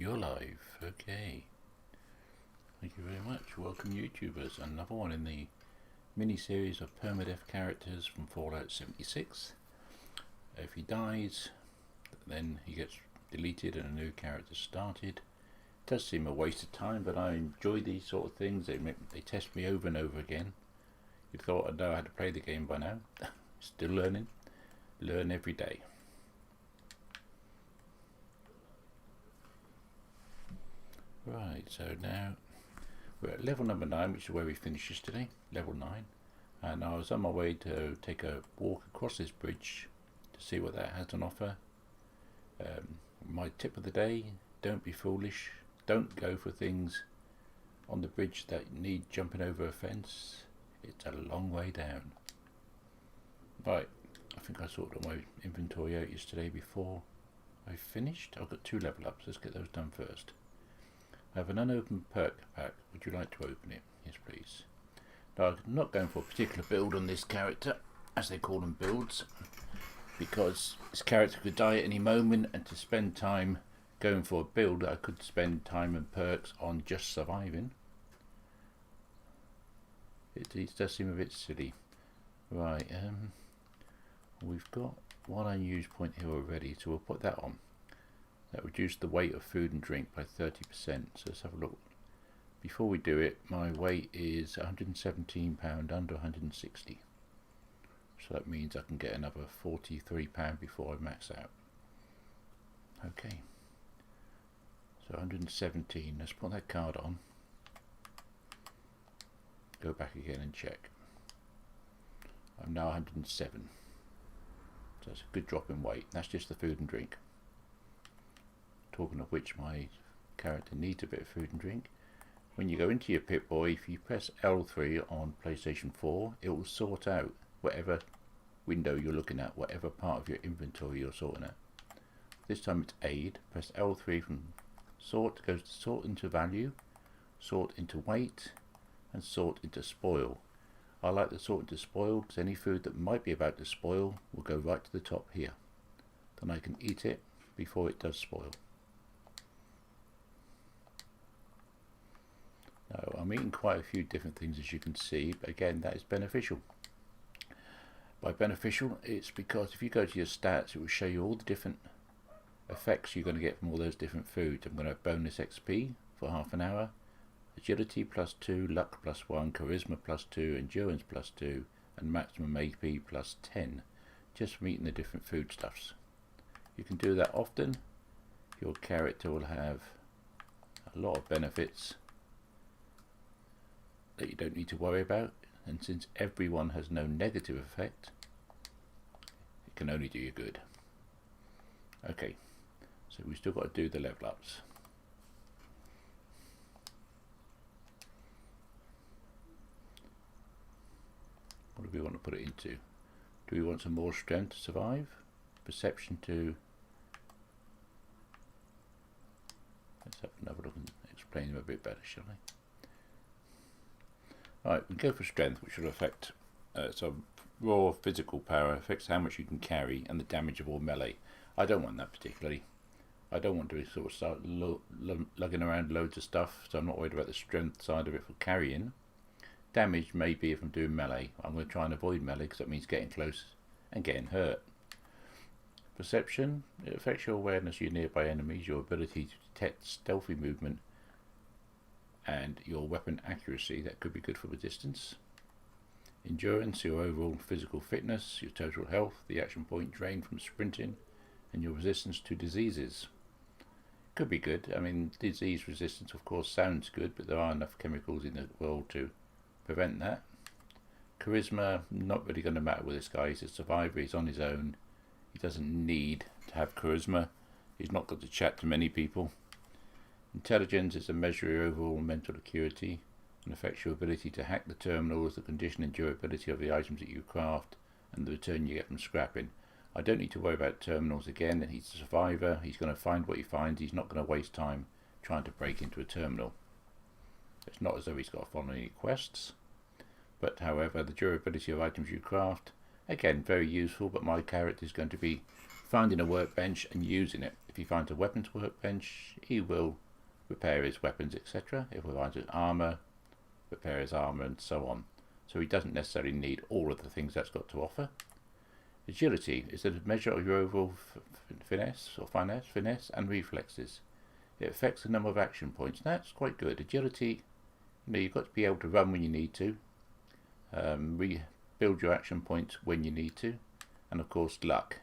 You're live. Okay. Thank you very much. Welcome, YouTubers. Another one in the mini-series of Permadeath characters from Fallout 76. If he dies, then he gets deleted and a new character started. It does seem a waste of time, but I enjoy these sort of things. They test me over and over again. You thought I'd know how to play the game by now. Still learning. Learn every day. Right, so now we're at level number 9, which is where we finished yesterday, level 9, and I was on my way to take a walk across this bridge to see what that has on offer. My tip of the day, don't be foolish, don't go for things on the bridge that need jumping over a fence. It's a long way down. Right, I think I sorted all my inventory out yesterday before I finished. I've got 2 level ups, let's get those done first. I have an unopened perk pack. Would you like to open it? Yes, please. Now, I'm not going for a particular build on this character, as they call them builds, because this character could die at any moment, and to spend time going for a build, I could spend time and perks on just surviving. It does seem a bit silly. Right, we've got one unused point here already, so we'll put that on. That reduced the weight of food and drink by 30%. So let's have a look. Before we do it, my weight is £117 under 160. So that means I can get another £43 before I max out. Okay. So 117. Let's put that card on. Go back again and check. I'm now 107. So that's a good drop in weight. That's just the food and drink. Talking of which, my character needs a bit of food and drink. When you go into your Pip-Boy, if you press L3 on PlayStation 4, it will sort out whatever window you're looking at, whatever part of your inventory you're sorting at. This time it's aid. Press L3 from sort, goes to sort into value, sort into weight, and sort into spoil. I like the sort into spoil because any food that might be about to spoil will go right to the top here. Then I can eat it before it does spoil. Now, I'm eating quite a few different things, as you can see, but again, that is beneficial. By beneficial, it's because if you go to your stats, it will show you all the different effects you're going to get from all those different foods. I'm going to have bonus XP for half an hour, agility +2, luck +1, charisma +2, endurance +2, and maximum AP +10, just from eating the different foodstuffs. You can do that often. Your character will have a lot of benefits that you don't need to worry about, and since everyone has no negative effect, it can only do you good. Okay, so we've still got to do the level ups. What do we want to put it into? Do we want some more strength to survive? Perception to... Let's have another look and explain them a bit better, shall I? Right, we go for strength, which will affect some raw physical power, affects how much you can carry and the damage of all melee. I don't want that particularly. I don't want to sort of start lugging around loads of stuff, so I'm not worried about the strength side of it for carrying. Damage maybe if I'm doing melee. I'm going to try and avoid melee because that means getting close and getting hurt. Perception, it affects your awareness of your nearby enemies, your ability to detect stealthy movement, and your weapon accuracy. That could be good for the distance. Endurance, your overall physical fitness, your total health, the action point drained from sprinting, and your resistance to diseases. Could be good. I mean, disease resistance of course sounds good, but there are enough chemicals in the world to prevent that. Charisma, not really going to matter with this guy. He's a survivor, he's on his own. He doesn't need to have charisma. He's not got to chat to many people. Intelligence is a measure of your overall mental acuity and affects your ability to hack the terminals, the condition and durability of the items that you craft, and the return you get from scrapping. I don't need to worry about terminals again. He's a survivor. He's going to find what he finds. He's not going to waste time trying to break into a terminal. It's not as though he's got to follow any quests. But however, the durability of items you craft, again, very useful, but my character is going to be finding a workbench and using it. If he finds a weapons workbench, he will repair his weapons, etc. If he finds an armor, repair his armor, and so on. So he doesn't necessarily need all of the things that's got to offer. Agility is a measure of your overall finesse and reflexes. It affects the number of action points. That's quite good. Agility, you've got to be able to run when you need to, rebuild your action points when you need to, and of course luck.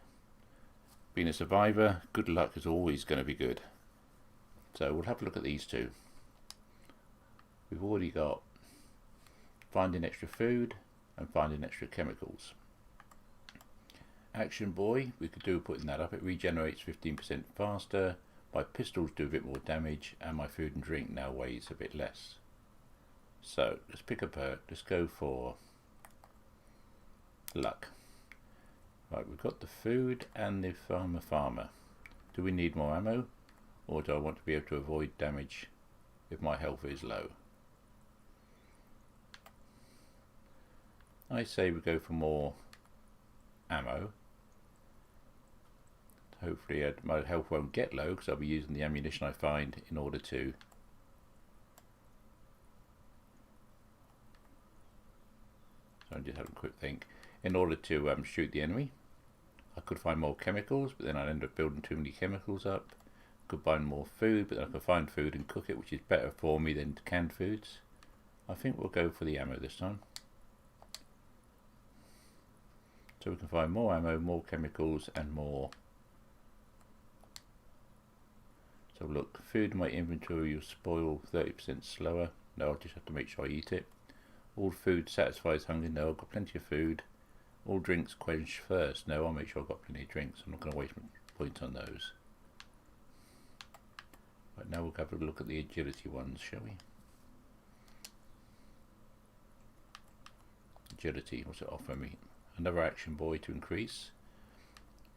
Being a survivor, good luck is always going to be good. So we'll have a look at these two. We've already got finding extra food and finding extra chemicals. Action Boy, we could do putting that up. It regenerates 15% faster. My pistols do a bit more damage, and my food and drink now weighs a bit less. So let's pick a perk. Let's go for luck. Right, we've got the food and the farmer. Do we need more ammo, or do I want to be able to avoid damage if my health is low? I say we go for more ammo. Hopefully my health won't get low, because I'll be using the ammunition I find in order to so I'm just having a quick think. In order to shoot the enemy. I could find more chemicals, but then I'd end up building too many chemicals up. Could find more food, but then I could find food and cook it, which is better for me than canned foods. I think we'll go for the ammo this time. So we can find more ammo, more chemicals, and more. So look, food in my inventory will spoil 30% slower. No, I'll just have to make sure I eat it. All food satisfies hunger. No, I've got plenty of food. All drinks quench first. No, I'll make sure I've got plenty of drinks. I'm not going to waste points on those. Right, now we'll have a look at the agility ones, shall we? Agility, what's it offer me? Another Action Boy to increase.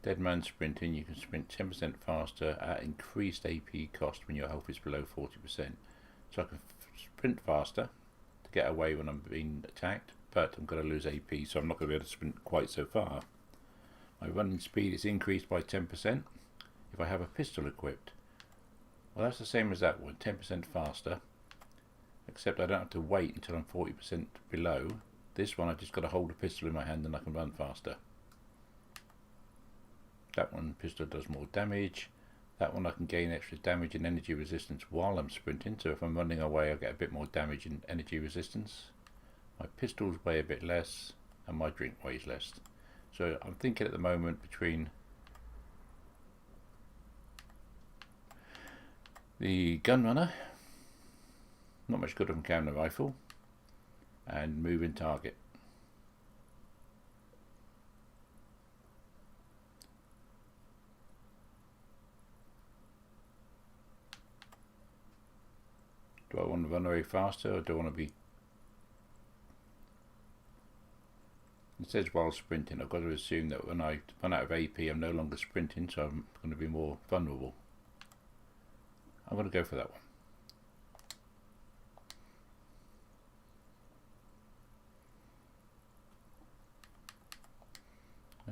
Dead man sprinting, you can sprint 10% faster at increased AP cost when your health is below 40%. So I can sprint faster to get away when I'm being attacked, but I'm going to lose AP, so I'm not going to be able to sprint quite so far. My running speed is increased by 10% if I have a pistol equipped. Well, that's the same as that one, 10% faster, except I don't have to wait until I'm 40% below. This one I've just got to hold a pistol in my hand and I can run faster. That one pistol does more damage. That one I can gain extra damage and energy resistance while I'm sprinting, so if I'm running away I'll get a bit more damage and energy resistance. My pistols weigh a bit less and my drink weighs less. So I'm thinking at the moment between the gun runner, not much good on counter rifle, and moving target. Do I want to run away faster, or do I want to be... It says while sprinting. I've got to assume that when I run out of AP I'm no longer sprinting, so I'm going to be more vulnerable. I'm going to go for that one.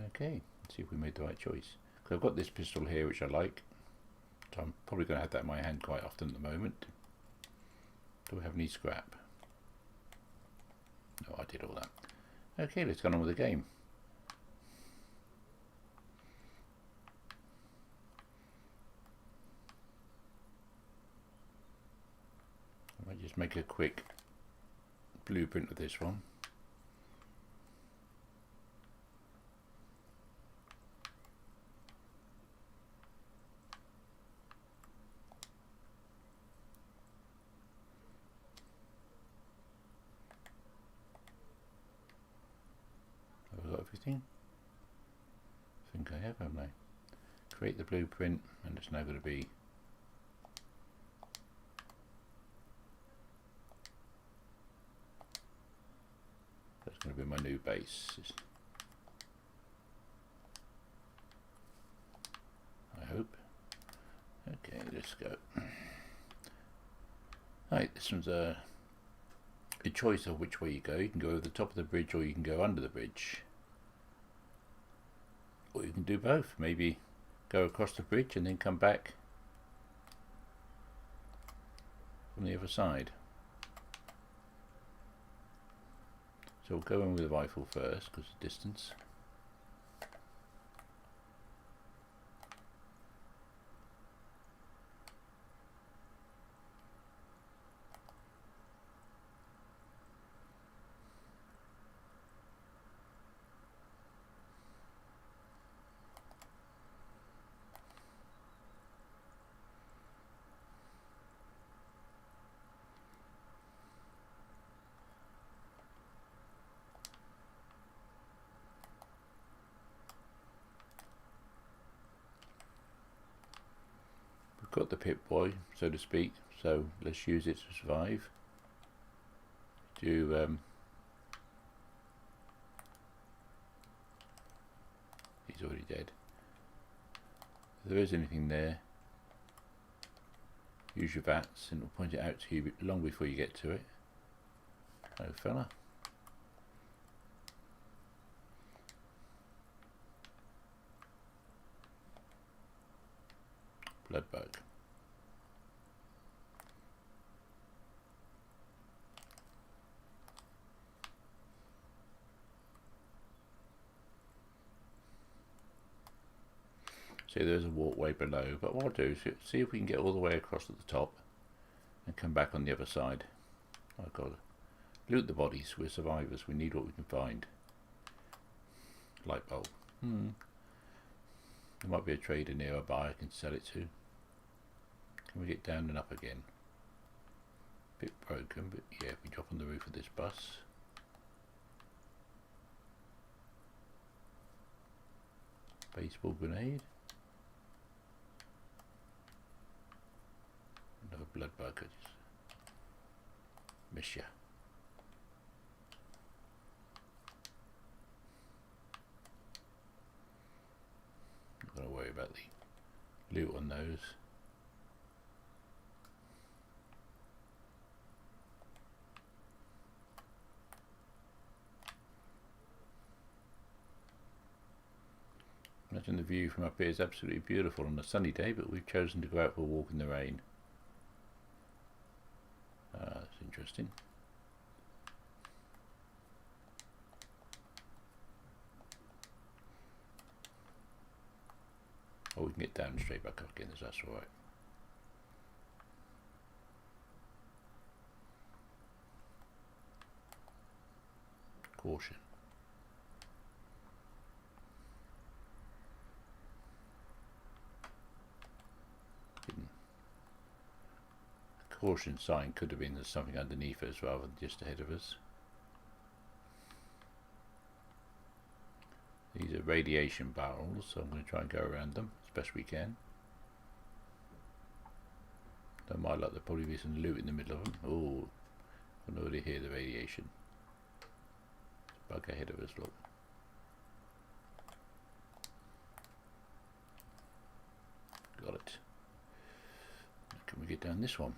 Okay, let's see if we made the right choice. Because I've got this pistol here which I like, so I'm probably going to have that in my hand quite often at the moment. Do we have any scrap? No, I did all that. Okay, let's get on with the game. I might just make a quick blueprint of this one. Everything? I think I have, haven't I? Create the blueprint, and it's now going to be that's going to be my new base. I hope. Okay, let's go. Right, this one's a choice of which way you go. You can go over the top of the bridge, or you can go under the bridge. Or you can do both. Maybe go across the bridge and then come back from the other side. So we'll go in with the rifle first because of distance. Got the Pip-Boy, so to speak, so let's use it to survive. He's already dead. If there is anything there, use your VATS and it'll point it out to you long before you get to it. Oh fella. Blood bug. See, there's a walkway below, but what I'll do is see if we can get all the way across at the top and come back on the other side. I've got to loot the bodies. We're survivors. We need what we can find. Light bulb. There might be a trader nearby I can sell it to. Can we get down and up again? Bit broken, but yeah, if we drop on the roof of this bus. Baseball grenade. Another blood bucket. Miss ya. Not gonna worry about the loot on those. Imagine the view from up here is absolutely beautiful on a sunny day, but we've chosen to go out for a walk in the rain. That's interesting. Oh, we can get down and straight back up again, that's alright. Caution. Caution sign could have been there's something underneath us rather than just ahead of us. These are radiation barrels, so I'm going to try and go around them as best we can. Don't mind, like, there'll probably be some loot in the middle of them. Oh, I can already hear the radiation. There's a bug ahead of us, look. Got it. Can we get down this one?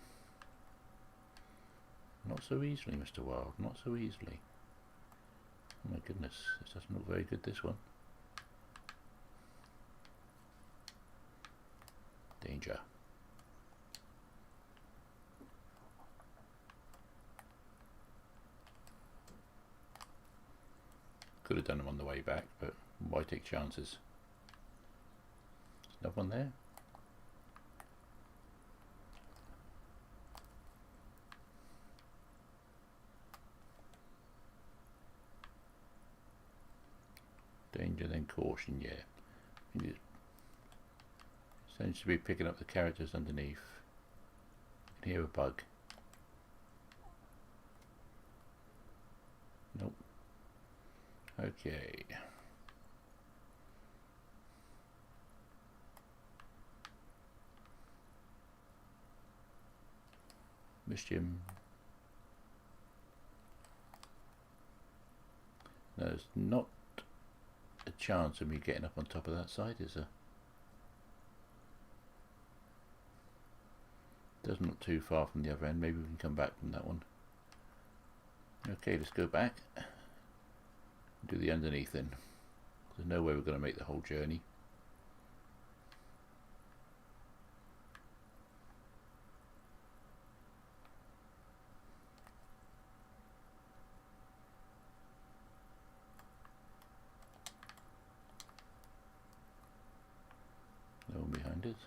Not so easily, Mr. Wild, not so easily. Oh my goodness, this doesn't look very good, this one. Danger. Could have done them on the way back, but why take chances? There's another one there. Danger, then caution, yeah. It seems to be picking up the characters underneath. I can hear a bug. Nope. Okay. Missed him. No, there's not a chance of me getting up on top of that side, is there? Doesn't look too far from the other end. Maybe we can come back from that one. Okay, let's go back. Do the underneath then. There's no way we're going to make the whole journey. binders.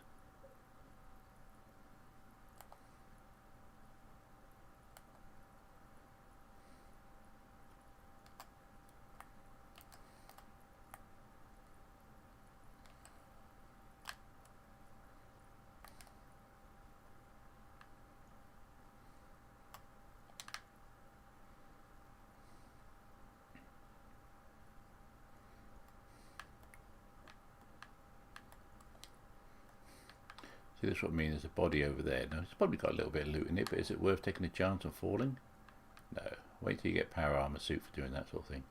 See, that's what I mean, there's a body over there. Now, it's probably got a little bit of loot in it, but is it worth taking a chance on falling? No. Wait till you get power armor suit for doing that sort of thing.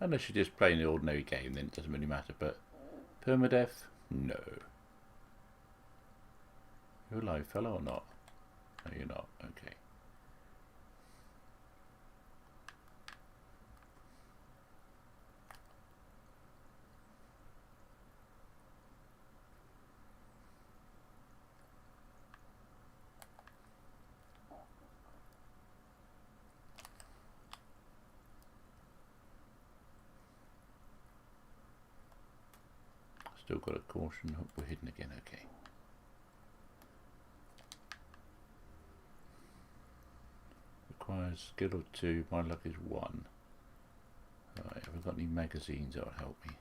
Unless you're just playing the ordinary game, then it doesn't really matter, but permadeath? No. You're alive, fellow, or not? No, you're not. Okay. Still got a caution. Hope we're hidden again. Okay. Requires skill of 2. My luck is 1. Right. Have we got any magazines that will help me?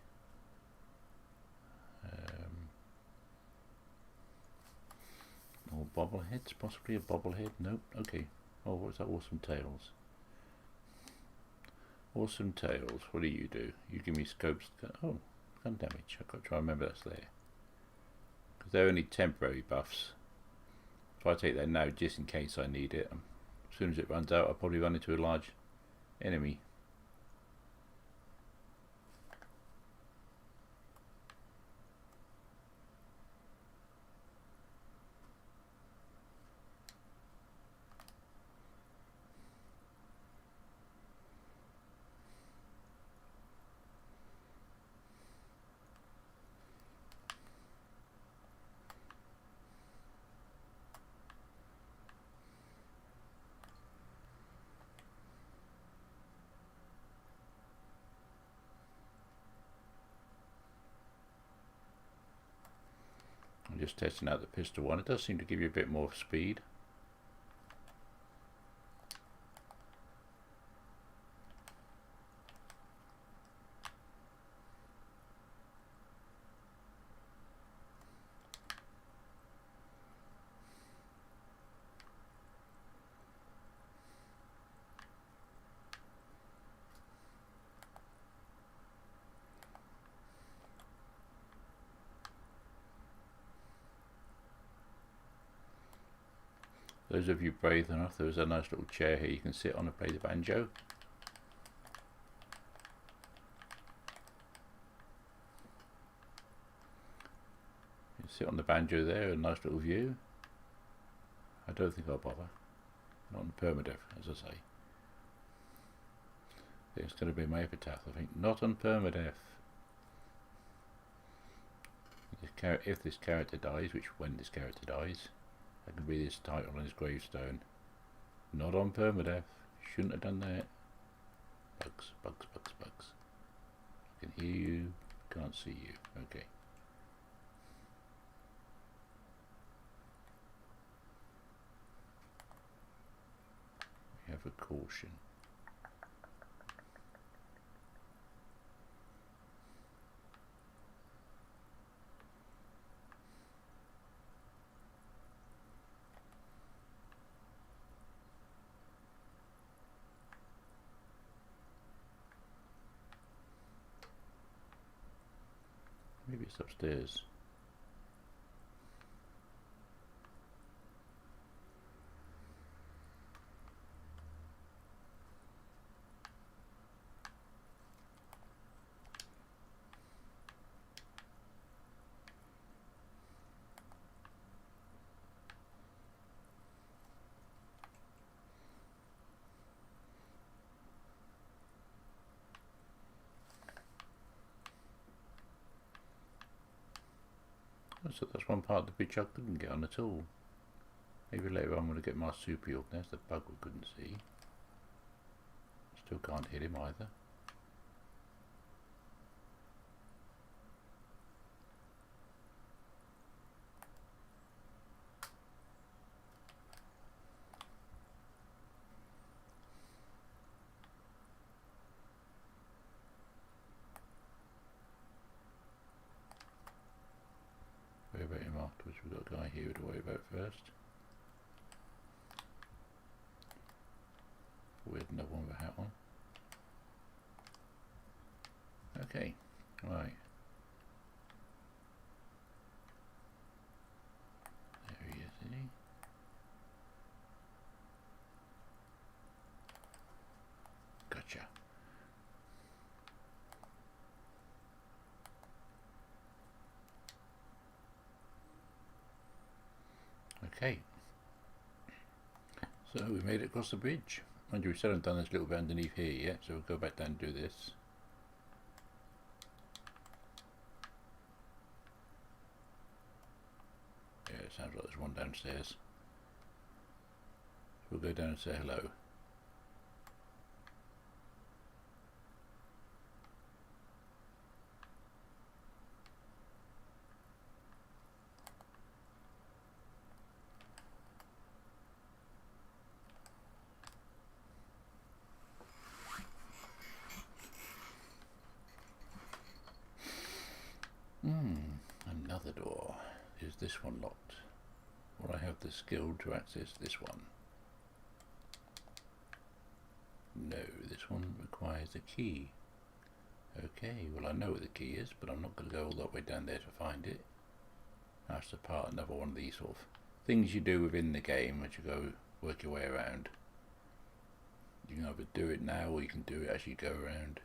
Or bobbleheads? Possibly a bobblehead? Nope. Okay. Oh, what's that? Awesome Tails. Awesome Tails. What do? You give me scopes. Oh. Gun damage. I've got to try and remember that's there. Because they're only temporary buffs. If I take that now just in case I need it, as soon as it runs out I'll probably run into a large enemy. I'm just testing out the pistol one. It does seem to give you a bit more speed. Those of you brave enough, there's a nice little chair here you can sit on and play the banjo. You sit on the banjo there, a nice little view. I don't think I'll bother. Not on permadeath, as I say. It's going to be my epitaph, I think. Not on permadeath. If this character dies, which when this character dies, that can be his title on his gravestone. Not on permadeath. Shouldn't have done that. Bugs, bugs, bugs, bugs. I can hear you, can't see you. Okay. We have a caution. Maybe it's upstairs. So that's one part of the bridge I couldn't get on at all. Maybe later I'm going to get my super York. There's the bug we couldn't see. Still can't hit him either. afterwards. We've got a guy here to worry about first. We had another one with a hat on. Okay, right. There he is, isn't he? Gotcha. Okay. So we made it across the bridge. Mind you, we still haven't done this little bit underneath here yet, so we'll go back down and do this. Yeah, it sounds like there's one downstairs. So we'll go down and say hello. Another door. Is this one locked? Will I have the skill to access this one? No, this one requires a key. Okay, well I know what the key is, but I'm not going to go all that way down there to find it. That's the part, another one of these sort of things you do within the game as you go work your way around. You can either do it now or you can do it as you go around.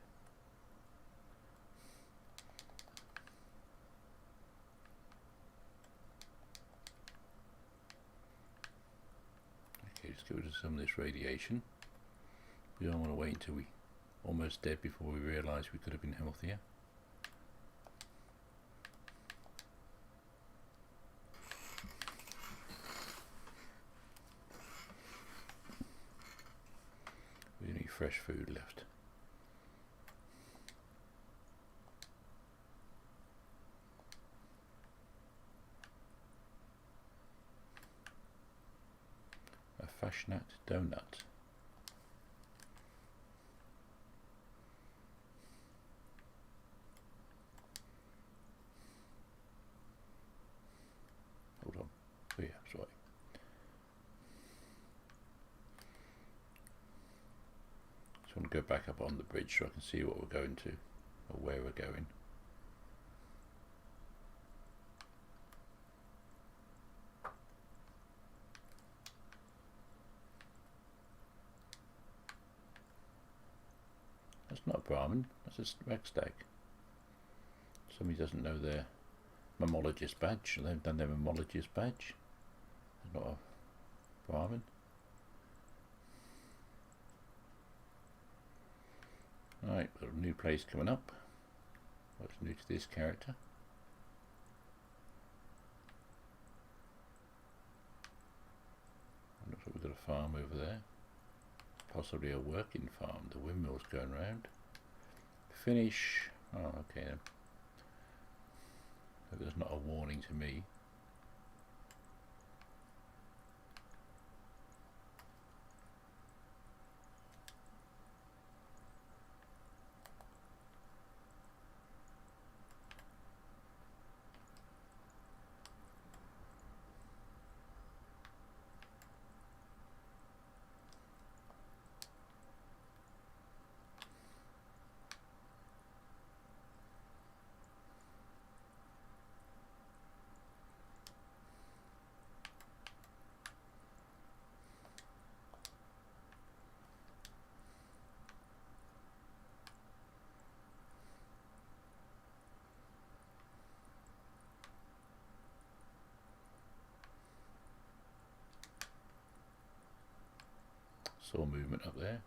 Okay, let's get rid of some of this radiation. We don't want to wait until we're almost dead before we realise we could have been healthier. We need fresh food left. A Fashnat donut. Hold on. Oh yeah, sorry. Just want to go back up on the bridge so I can see what we're going to, or where we're going. That's not a Brahmin, that's a Ragstag. Somebody doesn't know their mammologist badge, they haven't done their mammologist badge. It's not a Brahmin. Right, got a new place coming up. What's new to this character? Looks like we've got a farm over there. Possibly a working farm. The windmill's going round. Finish. Oh, okay then. So there's not a warning to me. Saw movement up there.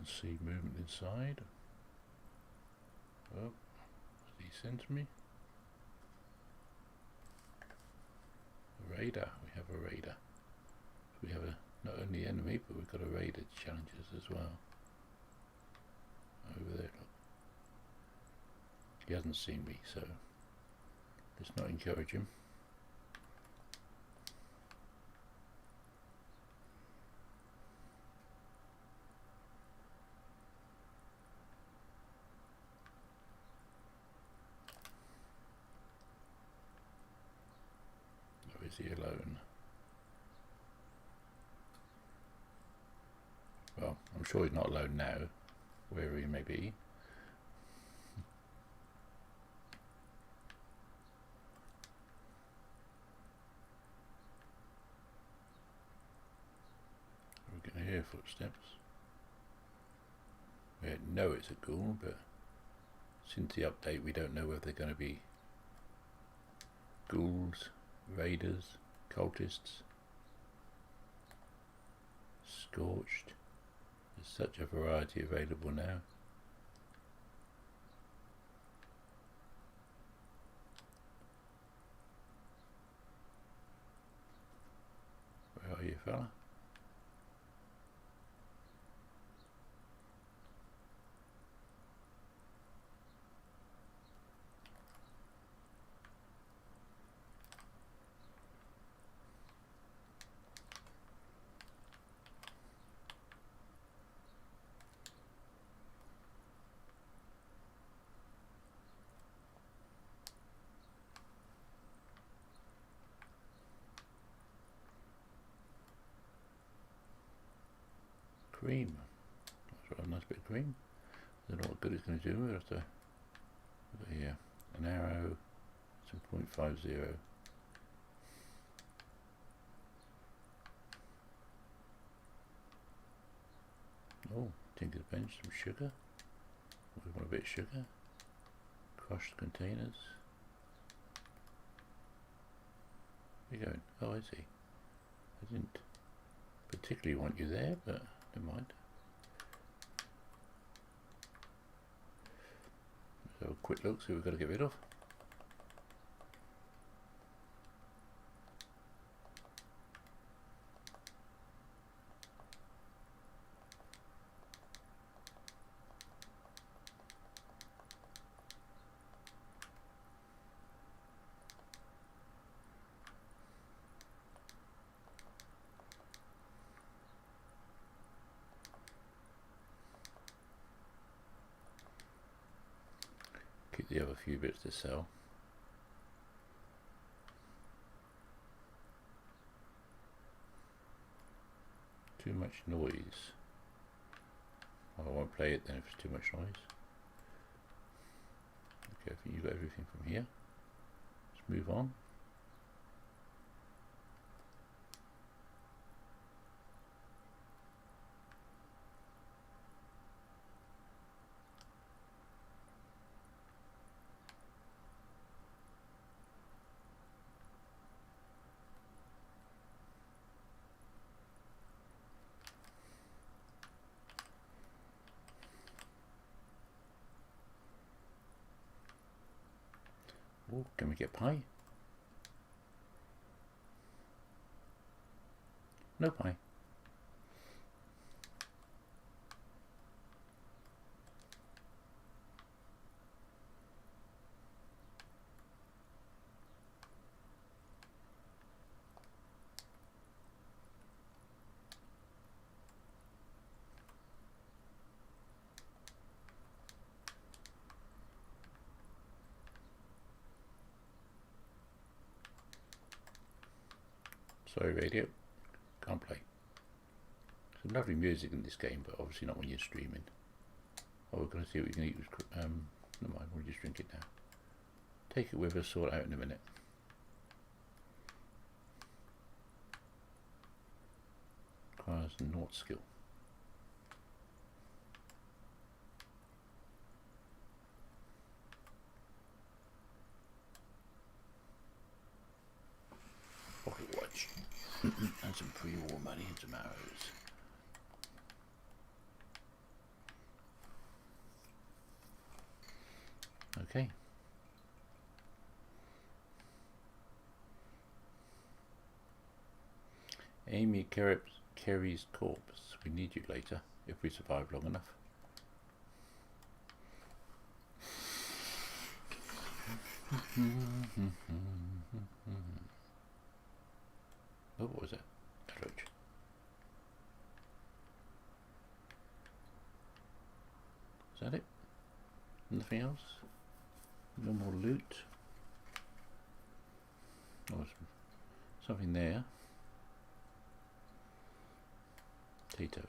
can see movement inside. Oh, has he sent me? A radar. We have a radar. We have a not only enemy, but we've got a radar to challenge us as well. Over there, look. He hasn't seen me, so let's not encourage him. Or is he alone? Well, I'm sure he's not alone now, wherever he may be. We're going to hear footsteps. We know it's a ghoul, but since the update we don't know whether they're going to be ghouls, raiders, cultists, scorched. There's such a variety available now. Where are you, fella? Cream. That's right, a nice bit of cream. I don't know what good it's going to do. We'll have to look at here. An arrow, some 0.50. Oh, tinker's bench, some sugar. We want a bit of sugar. Crushed containers. Where are you going? Oh, I see. I didn't particularly want you there, but never mind. Let's have a quick look, see what we've got to get rid of. Keep the other few bits to sell. Too much noise. Oh, I won't play it then if it's too much noise. Okay, I think you've got everything from here. Let's move on. Oh, can we get pie? No pie. Sorry, radio. Can't play. Some lovely music in this game, but obviously not when you're streaming. Oh, we're going to see what we can eat with... never mind, we'll just drink it now. Take it with us, sort it out in a minute. Requires naught skill. Pocket watch. And some pre-war money and some arrows. Okay. Amy Carey's corpse. We need you later, if we survive long enough. Oh, what was that? A roach. Is that it? Nothing else? No more loot? Oh, something there. Potato.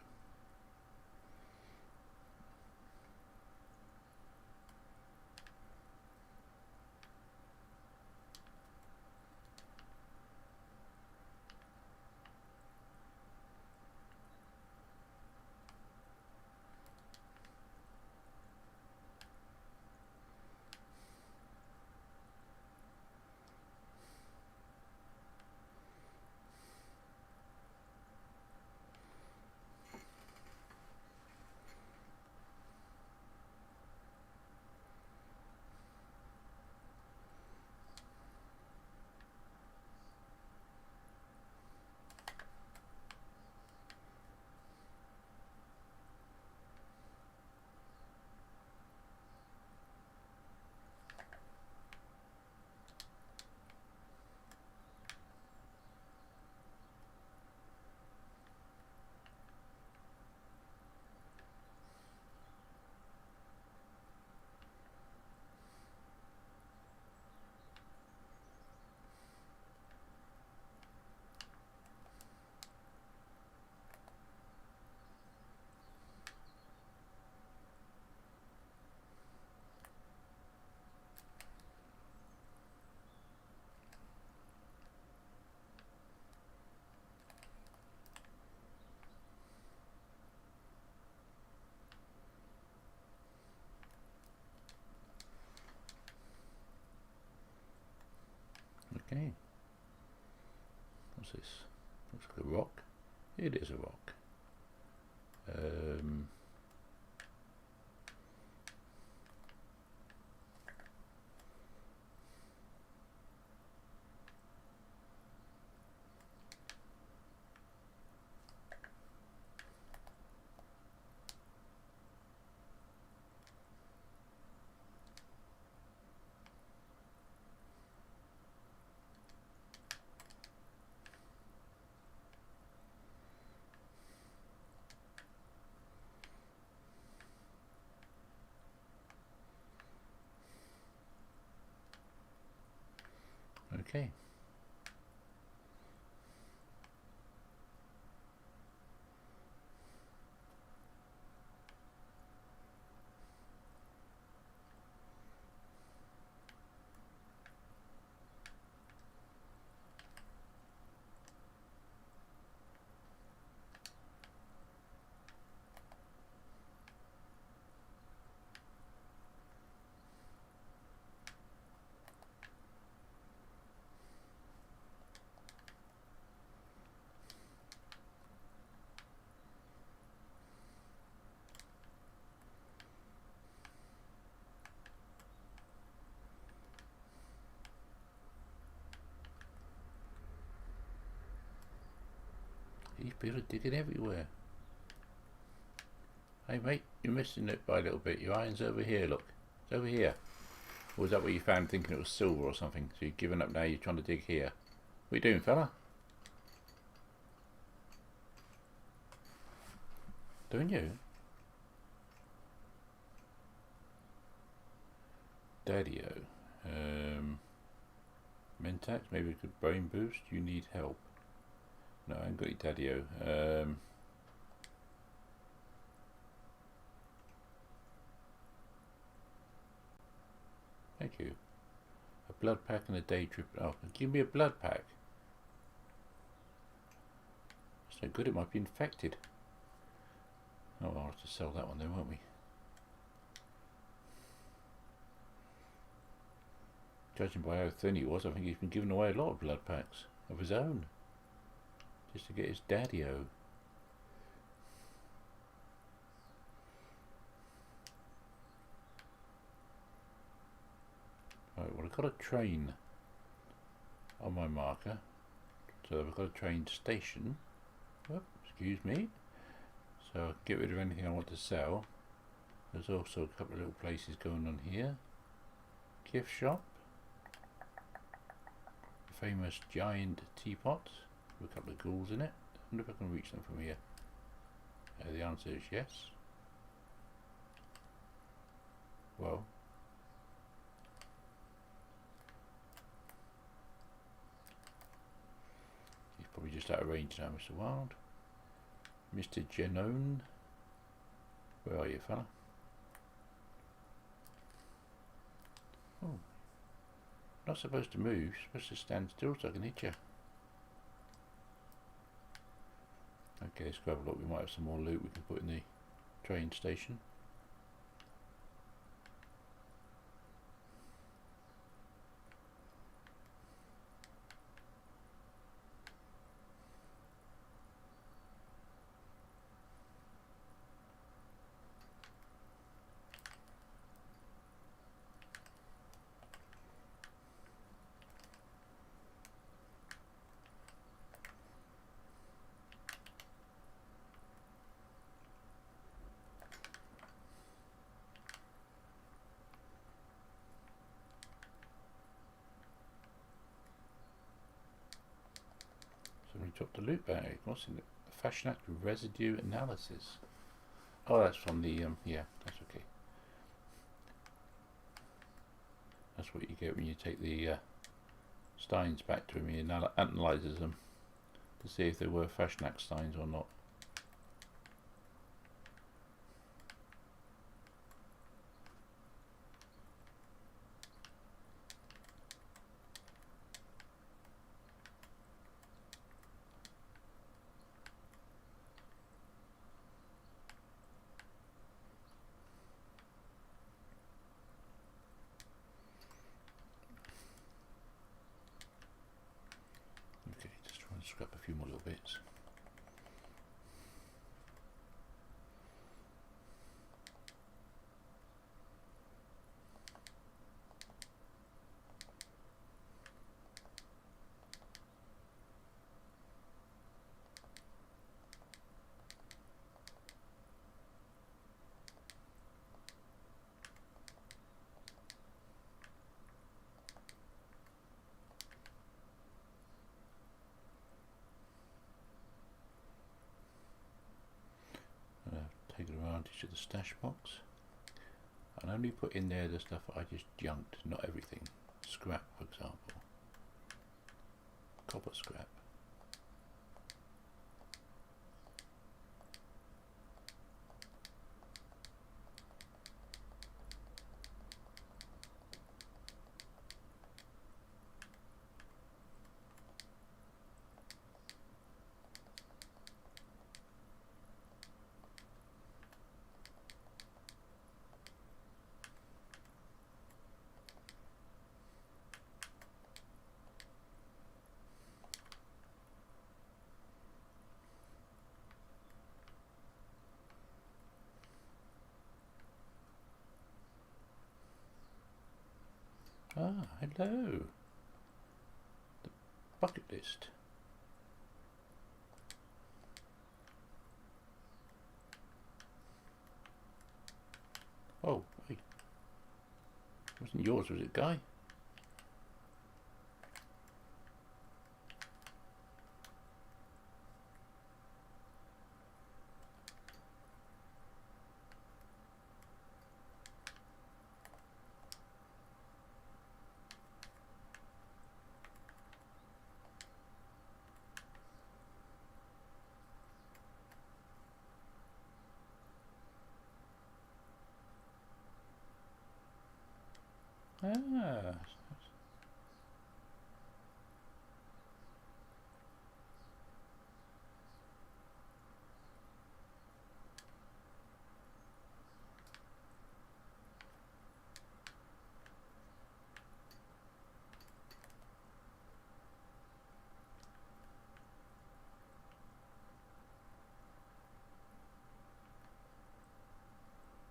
Okay. What's this? Looks like a rock. It is a rock. Okay. These people are digging everywhere. Hey mate, you're missing it by a little bit. Your iron's over here, look. It's over here. Or was that what you found thinking it was silver or something? So you've given up now, you're trying to dig here. What are you doing, fella? Doing you? Daddy-o. Mentax, maybe a good brain boost. You need help. No, I haven't got any Daddy-o. Thank you. A blood pack and a day trip. Oh, give me a blood pack. It's no good, it might be infected. Oh, I'll have to sell that one then, won't we? Judging by how thin he was, I think he's been giving away a lot of blood packs of his own. Just to get his Daddy-o. got a train on my marker, so I've got a train station. Oh, excuse me. So I can get rid of anything I want to sell. There's also a couple of little places going on here. Gift shop. A famous giant teapot with a couple of ghouls in it. I wonder if I can reach them from here. The answer is yes. Well, he's probably just out of range now, Mr. Wild. Mr. Genone, where are you, fella? Oh, not supposed to move, supposed to stand still so I can hit you. Okay, let's grab a look. We might have some more loot we can put in the train station. Somebody dropped a loot bag. What's in it? Fashionat residue analysis. Oh, that's from the yeah, that's okay. That's what you get when you take the steins back to him. He analyzes them to see if they were Fashionat steins or not. Okay, just trying to scrap a few more little bits. Take advantage of the stash box and only put in there the stuff I just junked, not everything. Scrap, for example. Copper scrap. Ah, hello. The bucket list. Oh, hey. Wasn't yours, was it, Guy? Ah,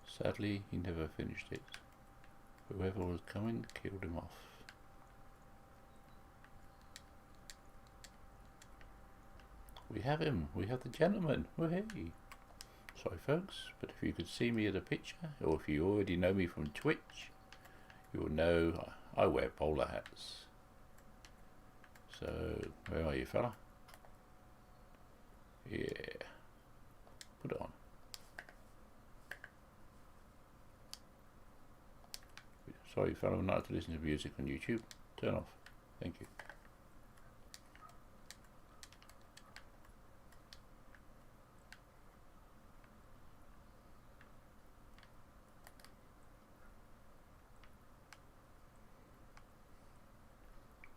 sadly, he never finished it. Whoever was coming killed him off. We have him. We have the gentleman. Woohoo! Sorry folks, but if you could see me at a picture, or if you already know me from Twitch, you will know I wear bowler hats. So, where are you, fella? Yeah. Put it on. Sorry, fella, I'm not allowed to listen to music on YouTube. Turn off. Thank you.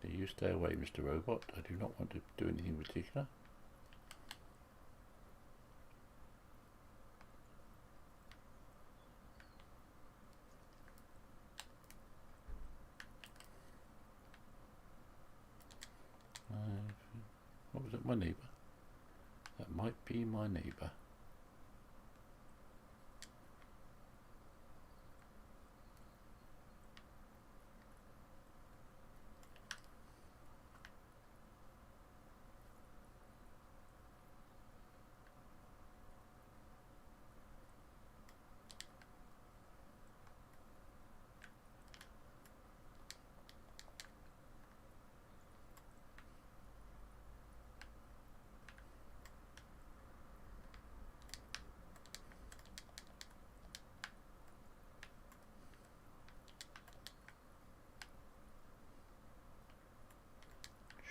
You stay away, Mr. Robot. I do not want to do anything particular. What was it? My neighbour. That might be my neighbour.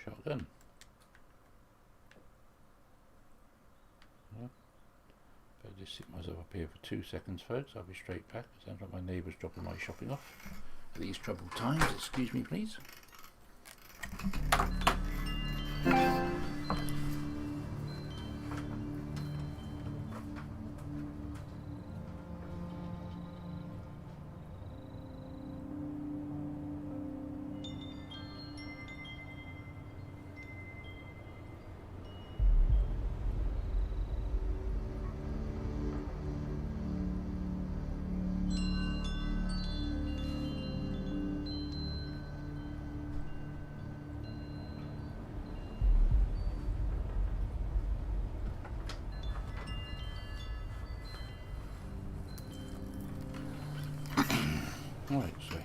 Shotgun. Well, better just sit myself up here for 2 seconds, folks. I'll be straight back. It sounds like my neighbour's dropping my shopping off at these troubled times. Excuse me, please. Alright, so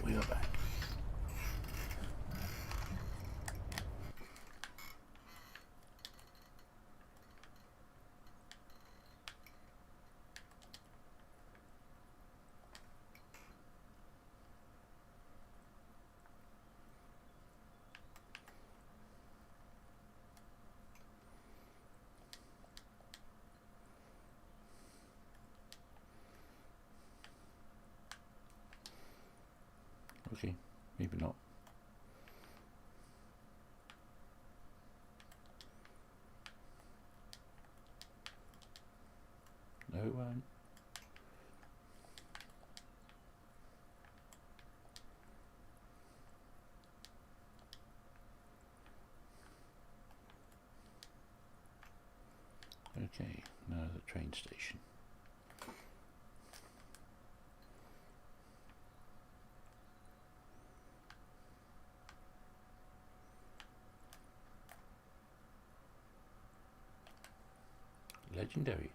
we are back. Okay, maybe not. No, it won't. Okay, now the train station. Legendary.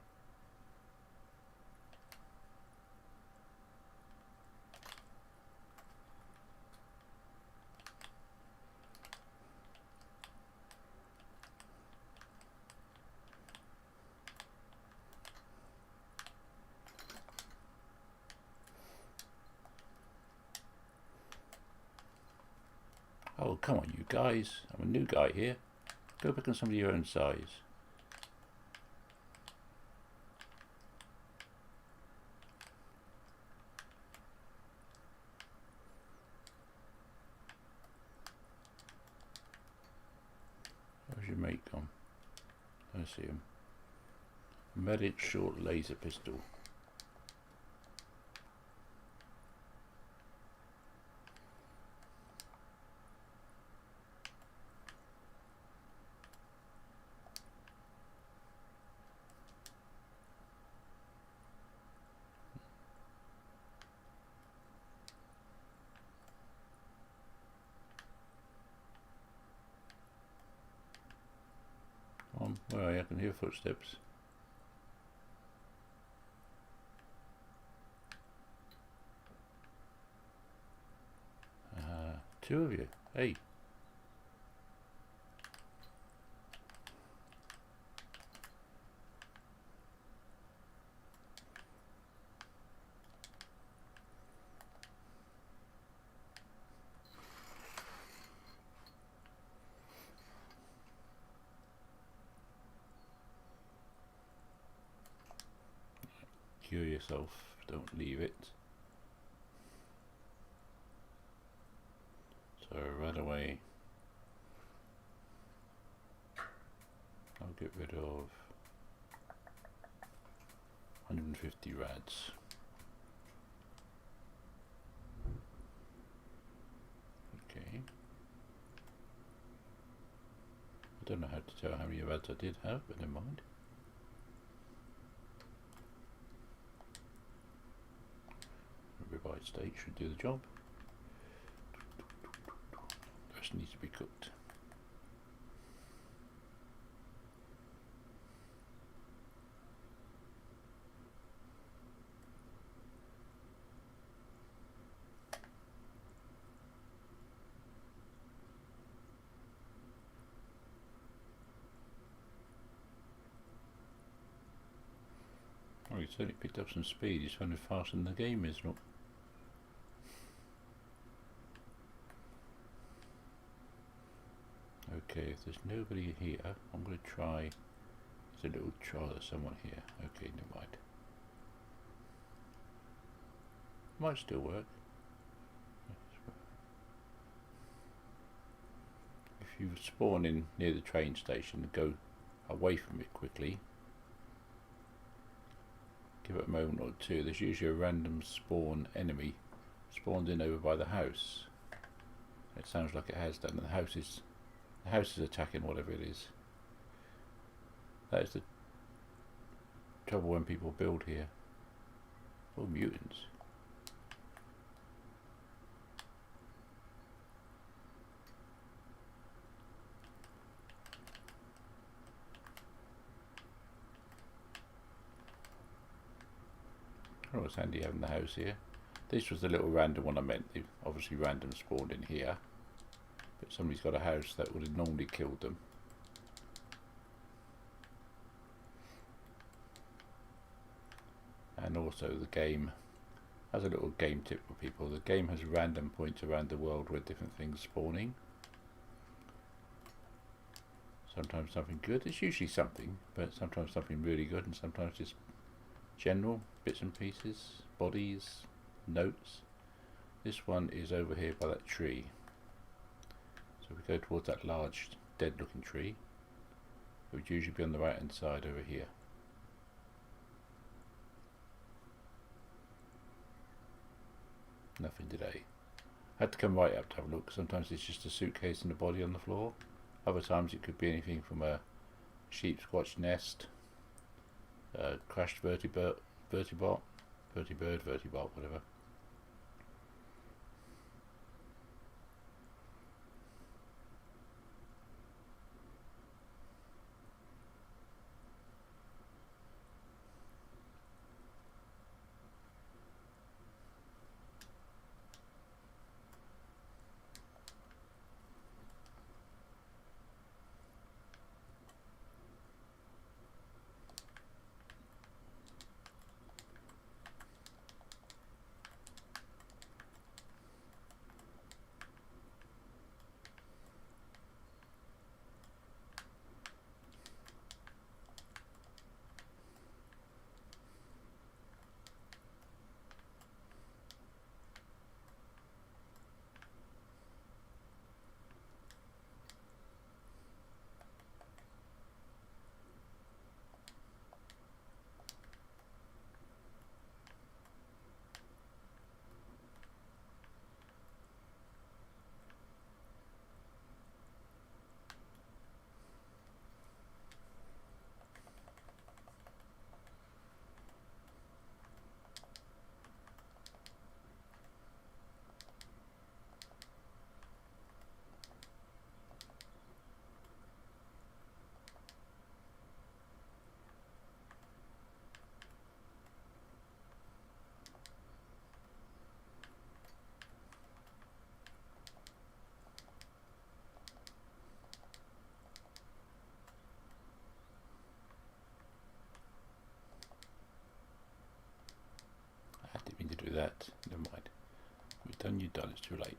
Oh, come on, you guys. I'm a new guy here. Go back on somebody your own size. Where's your mate gone? I see him. Medic short laser pistol. Where are you? I can hear footsteps. Two of you. Hey. Cure yourself, don't leave it. So right away I'll get rid of 150 rads. Okay. I don't know how to tell how many rads I did have, but never mind. Ribeye steak should do the job. The rest needs to be cooked. Oh, he's certainly picked up some speed. He's finding faster than the game is. Look. Okay, if there's nobody here, I'm going to try. There's a little trial of someone here. Okay, never mind. Might still work. If you spawn in near the train station, go away from it quickly. Give it a moment or two. There's usually a random spawn enemy spawned in over by the house. It sounds like it has done. And the house is attacking whatever it is. That is the trouble when people build here. Oh, mutants. Oh, it's handy having the house here. This was the little random one I meant. They've obviously random spawned in here. But somebody's got a house that would have normally killed them. And also the game has a little game tip for people. The game has random points around the world where different things spawning. Sometimes something good. It's usually something, but sometimes something really good, and sometimes just general bits and pieces, bodies, notes. This one is over here by that tree. So we go towards that large dead looking tree. It would usually be on the right hand side over here. Nothing today. I had to come right up to have a look. Sometimes it's just a suitcase and a body on the floor. Other times it could be anything from a sheep squatch nest, crashed vertibird, whatever. that. Never mind. You've done, you've done. It's too late.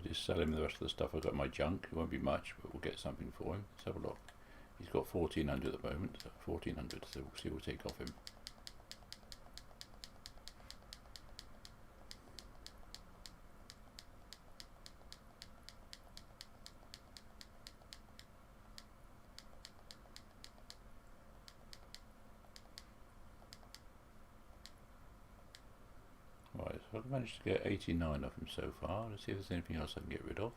Just sell him the rest of the stuff I've got in my junk. It won't be much, but we'll get something for him. Let's have a look. He's got 1400 at the moment, so 1400, so we'll see what we'll take off him. Right, so I've managed to get 89 of them so far. Let's see if there's anything else I can get rid of.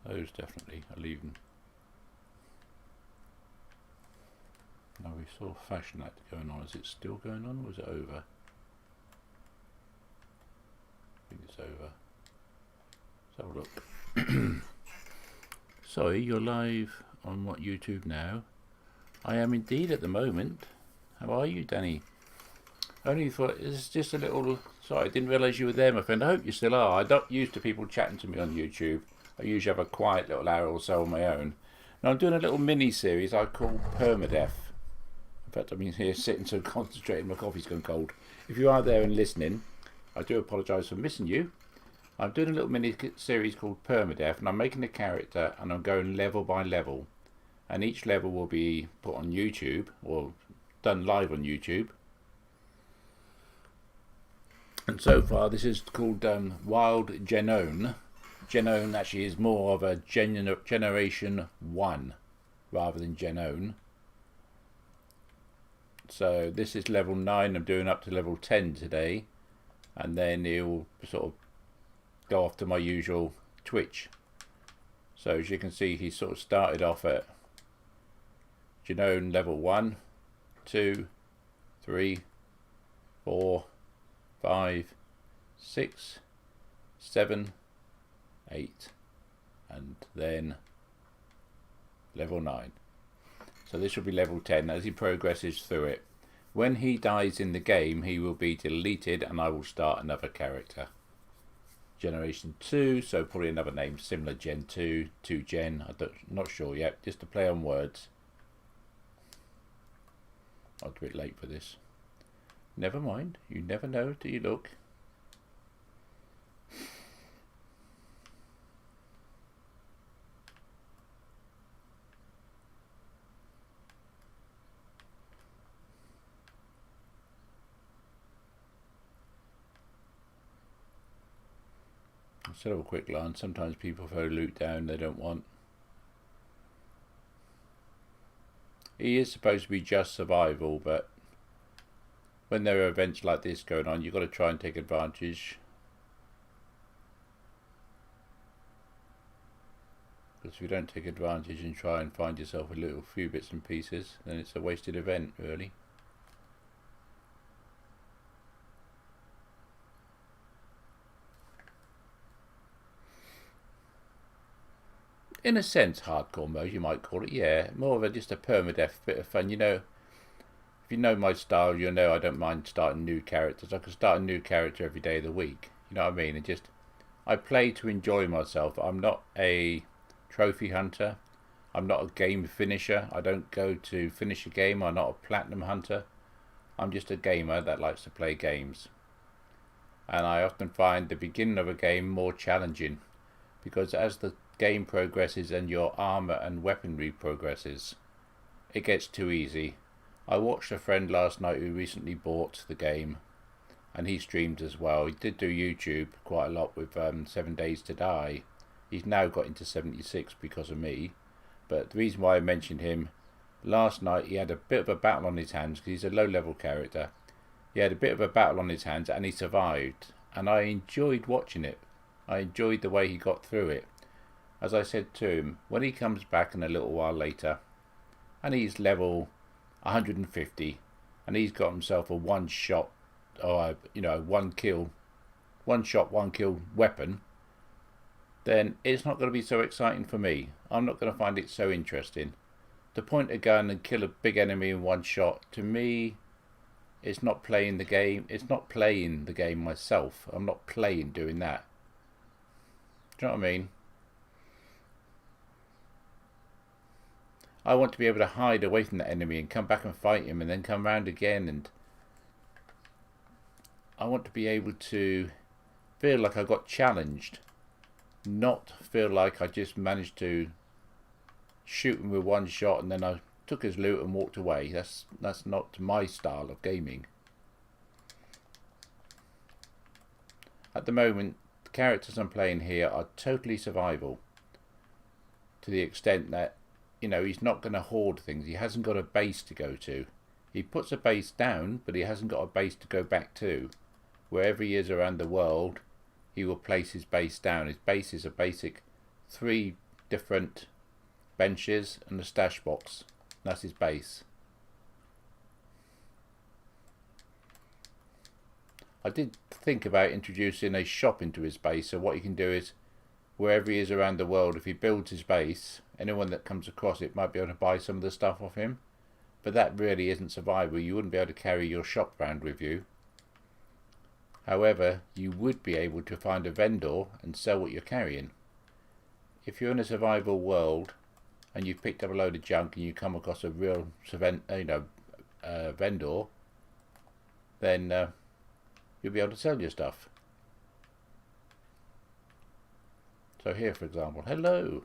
Those definitely, I'll leave them. Now we saw Fashion Act going on. Is it still going on or is it over? I think it's over. Let's have a look. Sorry, you're live on what, YouTube now? I am indeed at the moment. How are you, Danny? Only thought it's just a little. Sorry, I didn't realise you were there, my friend. I hope you still are. I'm not used to people chatting to me on YouTube. I usually have a quiet little hour or so on my own. Now I'm doing a little mini series I call Permadeath. In fact, I've been here sitting so concentrated, my coffee's gone cold. If you are there and listening, I do apologise for missing you. I'm doing a little mini series called Permadeath, and I'm making a character and I'm going level by level. And each level will be put on YouTube or done live on YouTube. And so far this is called Wild Genone. Genone actually is more of a generation 1 rather than Genone. So this is level 9. I'm doing up to level 10 today, and then it'll sort of go off to my usual Twitch. So as you can see, he sort of started off at Genone level 1, 2, 3, 4, 5, 6, 7, 8, and then level 9. So this will be level 10 as he progresses through it. When he dies in the game, he will be deleted and I will start another character. Generation 2, so probably another name similar, Gen 2, 2 Gen, not sure yet, just to play on words. I'm a bit late for this. Never mind, you never know till you look. Instead of a quick glance, sometimes people throw loot down they don't want. He is supposed to be just survival, but when there are events like this going on, you've got to try and take advantage. Because if you don't take advantage and try and find yourself a little few bits and pieces, then it's a wasted event, really. In a sense, hardcore mode, you might call it, yeah. More of a just a permadeath bit of fun. You know, if you know my style, you'll know I don't mind starting new characters. I can start a new character every day of the week. You know what I mean? And just, I play to enjoy myself. I'm not a trophy hunter. I'm not a game finisher. I don't go to finish a game. I'm not a platinum hunter. I'm just a gamer that likes to play games. And I often find the beginning of a game more challenging, because as the game progresses and your armor and weaponry progresses, it gets too easy. I watched a friend last night who recently bought the game, and he streamed as well. He did do YouTube quite a lot with 7 Days to Die. He's now got into 76 because of me. But the reason why I mentioned him, last night he had a bit of a battle on his hands because he's a low level character. He had a bit of a battle on his hands and he survived. And I enjoyed watching it. I enjoyed the way he got through it. As I said to him, when he comes back in a little while later, and he's level 150, and he's got himself a one shot, or one shot, one kill weapon, then it's not going to be so exciting for me. I'm not going to find it so interesting. To point a gun and kill a big enemy in one shot, to me, it's not playing the game. It's not playing the game myself. I'm not playing doing that. Do you know what I mean? I want to be able to hide away from the enemy and come back and fight him and then come round again, and I want to be able to feel like I got challenged, not feel like I just managed to shoot him with one shot and then I took his loot and walked away. That's not my style of gaming. At the moment, the characters I'm playing here are totally survival, to the extent that he's not going to hoard things. He hasn't got a base to go to. He puts a base down, but he hasn't got a base to go back to. Wherever he is around the world, he will place his base down. His base is a basic 3 different benches and a stash box. That's his base. I did think about introducing a shop into his base, so what you can do is, wherever he is around the world, if he builds his base, anyone that comes across it might be able to buy some of the stuff off him. But that really isn't survival. You wouldn't be able to carry your shop around with you. However, you would be able to find a vendor and sell what you're carrying. If you're in a survival world and you've picked up a load of junk and you come across a real vendor, then you'll be able to sell your stuff. So here, for example, hello.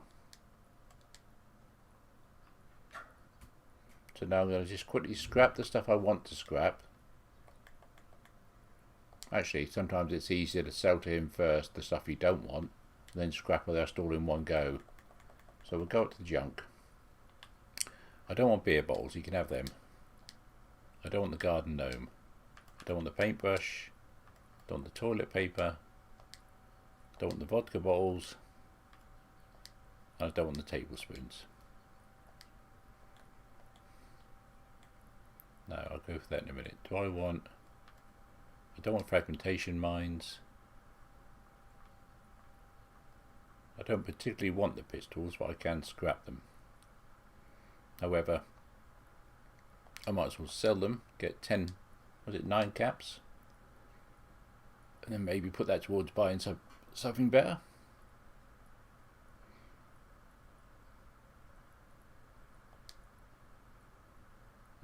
So now I'm going to just quickly scrap the stuff I want to scrap. Actually, sometimes it's easier to sell to him first the stuff you don't want, then scrap the rest all in one go. So we'll go up to the junk. I don't want beer bottles, you can have them. I don't want the garden gnome. I don't want the paintbrush. I don't want the toilet paper. I don't want the vodka bottles. And I don't want the tablespoons. No, I'll go for that in a minute. I don't want fragmentation mines. I don't particularly want the pistols, but I can scrap them. However, I might as well sell them, get 9 caps, and then maybe put that towards buying something better.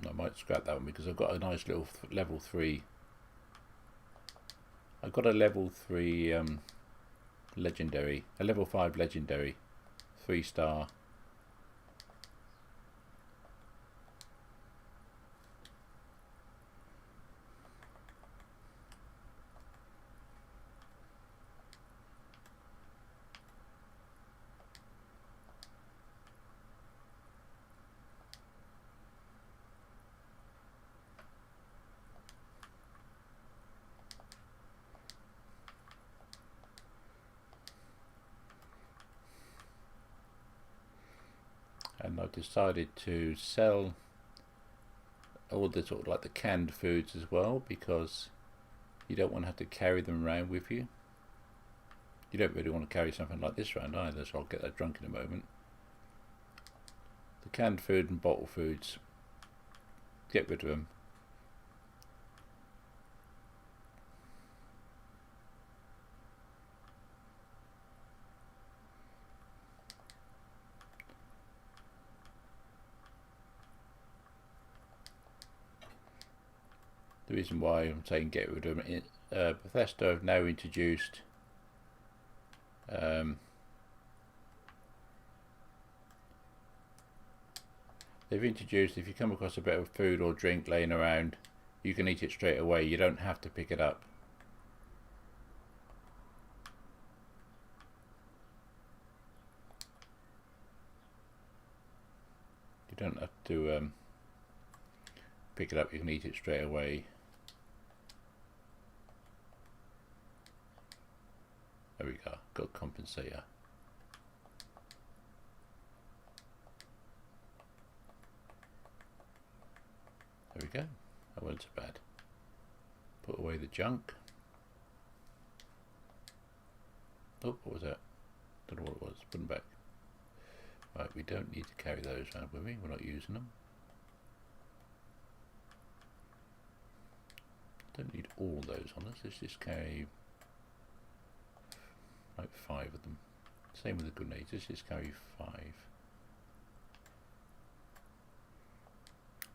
I might scrap that one because I've got a nice little level 3. I've got a level 3 legendary, a level 5 legendary, 3-star. And I decided to sell all the sort of like the canned foods as well, because you don't want to have to carry them around with you. You don't really want to carry something like this around either, so I'll get that drunk in a moment. The canned food and bottle foods, get rid of them. The reason why I'm saying get rid of them, Bethesda have now introduced They've introduced, if you come across a bit of food or drink laying around, you can eat it straight away. You don't have to pick it up. You don't have to pick it up, you can eat it straight away. There we go, got a compensator. There we go, that wasn't so bad. Put away the junk. Oh, what was that? Don't know what it was, put them back. Right, we don't need to carry those around with me, we're not using them. Don't need all those on us, let's just carry like 5 of them. Same with the grenades, let's just carry 5.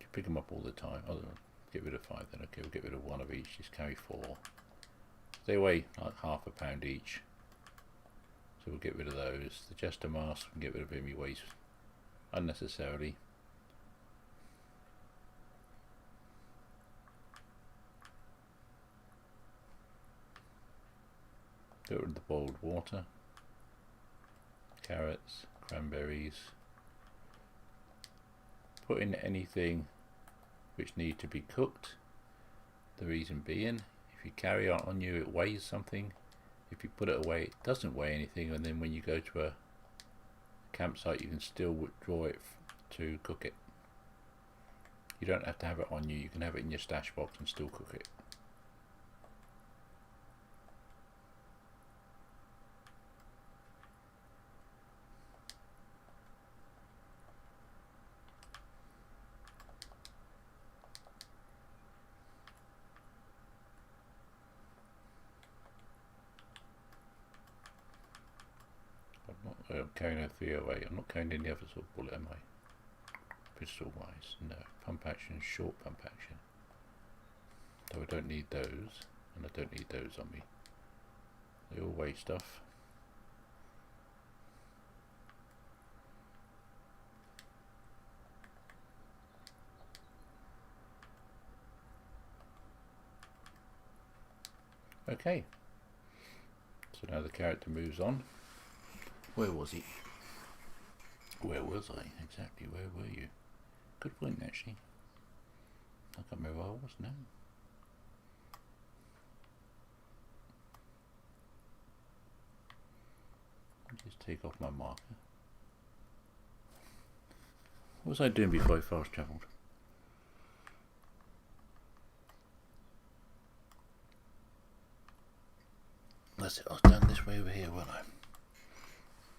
You pick them up all the time. Oh, get rid of 5 then, okay, we'll get rid of 1 of each, just carry 4. They weigh like half a pound each. So we'll get rid of those. The Jester mask, we can get rid of him, he weighs unnecessarily. Get rid of the boiled water. Carrots, cranberries. Put in anything which need to be cooked. The reason being, if you carry it on you, it weighs something. If you put it away, it doesn't weigh anything, and then when you go to a campsite, you can still withdraw it to cook it. You don't have to have it on you, you can have it in your stash box and still cook it. I'm carrying a 308. I'm not carrying any other sort of bullet, am I? Pistol wise, no. Pump action, short pump action. So I don't need those, and I don't need those on me. They all weigh stuff. Okay. So now the character moves on. Where was he? Where was I? Exactly, where were you? Good point, actually. I can't remember where I was now. Just take off my marker. What was I doing before I fast travelled? That's it, I was down this way over here, wasn't I?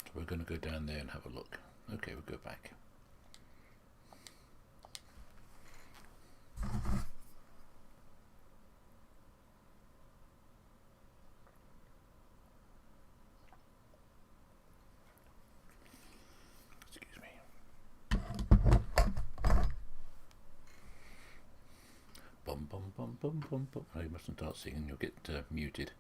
So we're going to go down there and have a look. Okay, we'll go back. Excuse me. Bum bum bum bum bum bum. Oh, you mustn't start singing, you'll get muted.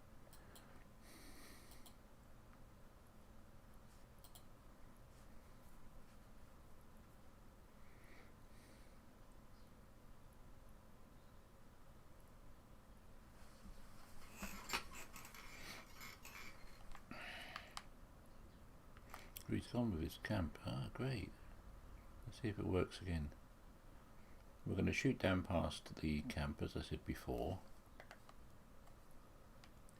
He's gone with his camp. Ah, great. Let's see if it works again. We're going to shoot down past the camp, as I said before.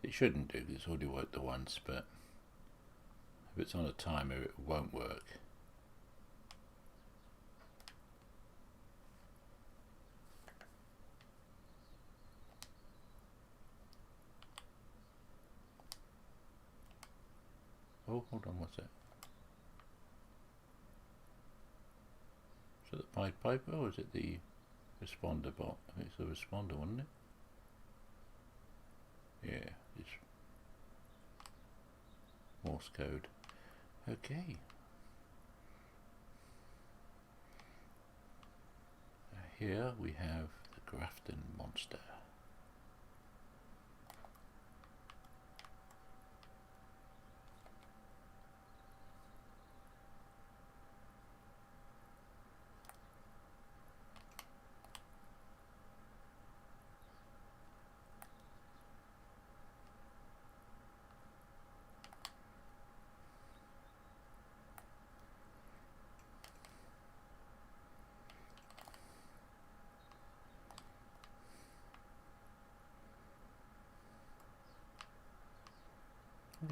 It shouldn't do, because it's already worked the once, but if it's on a timer, it won't work. Oh, hold on, what's that? Is it the Pied Piper or is it the responder bot? I think it's the responder, wasn't it? Yeah, it's Morse code. Okay. Here we have the Grafton monster.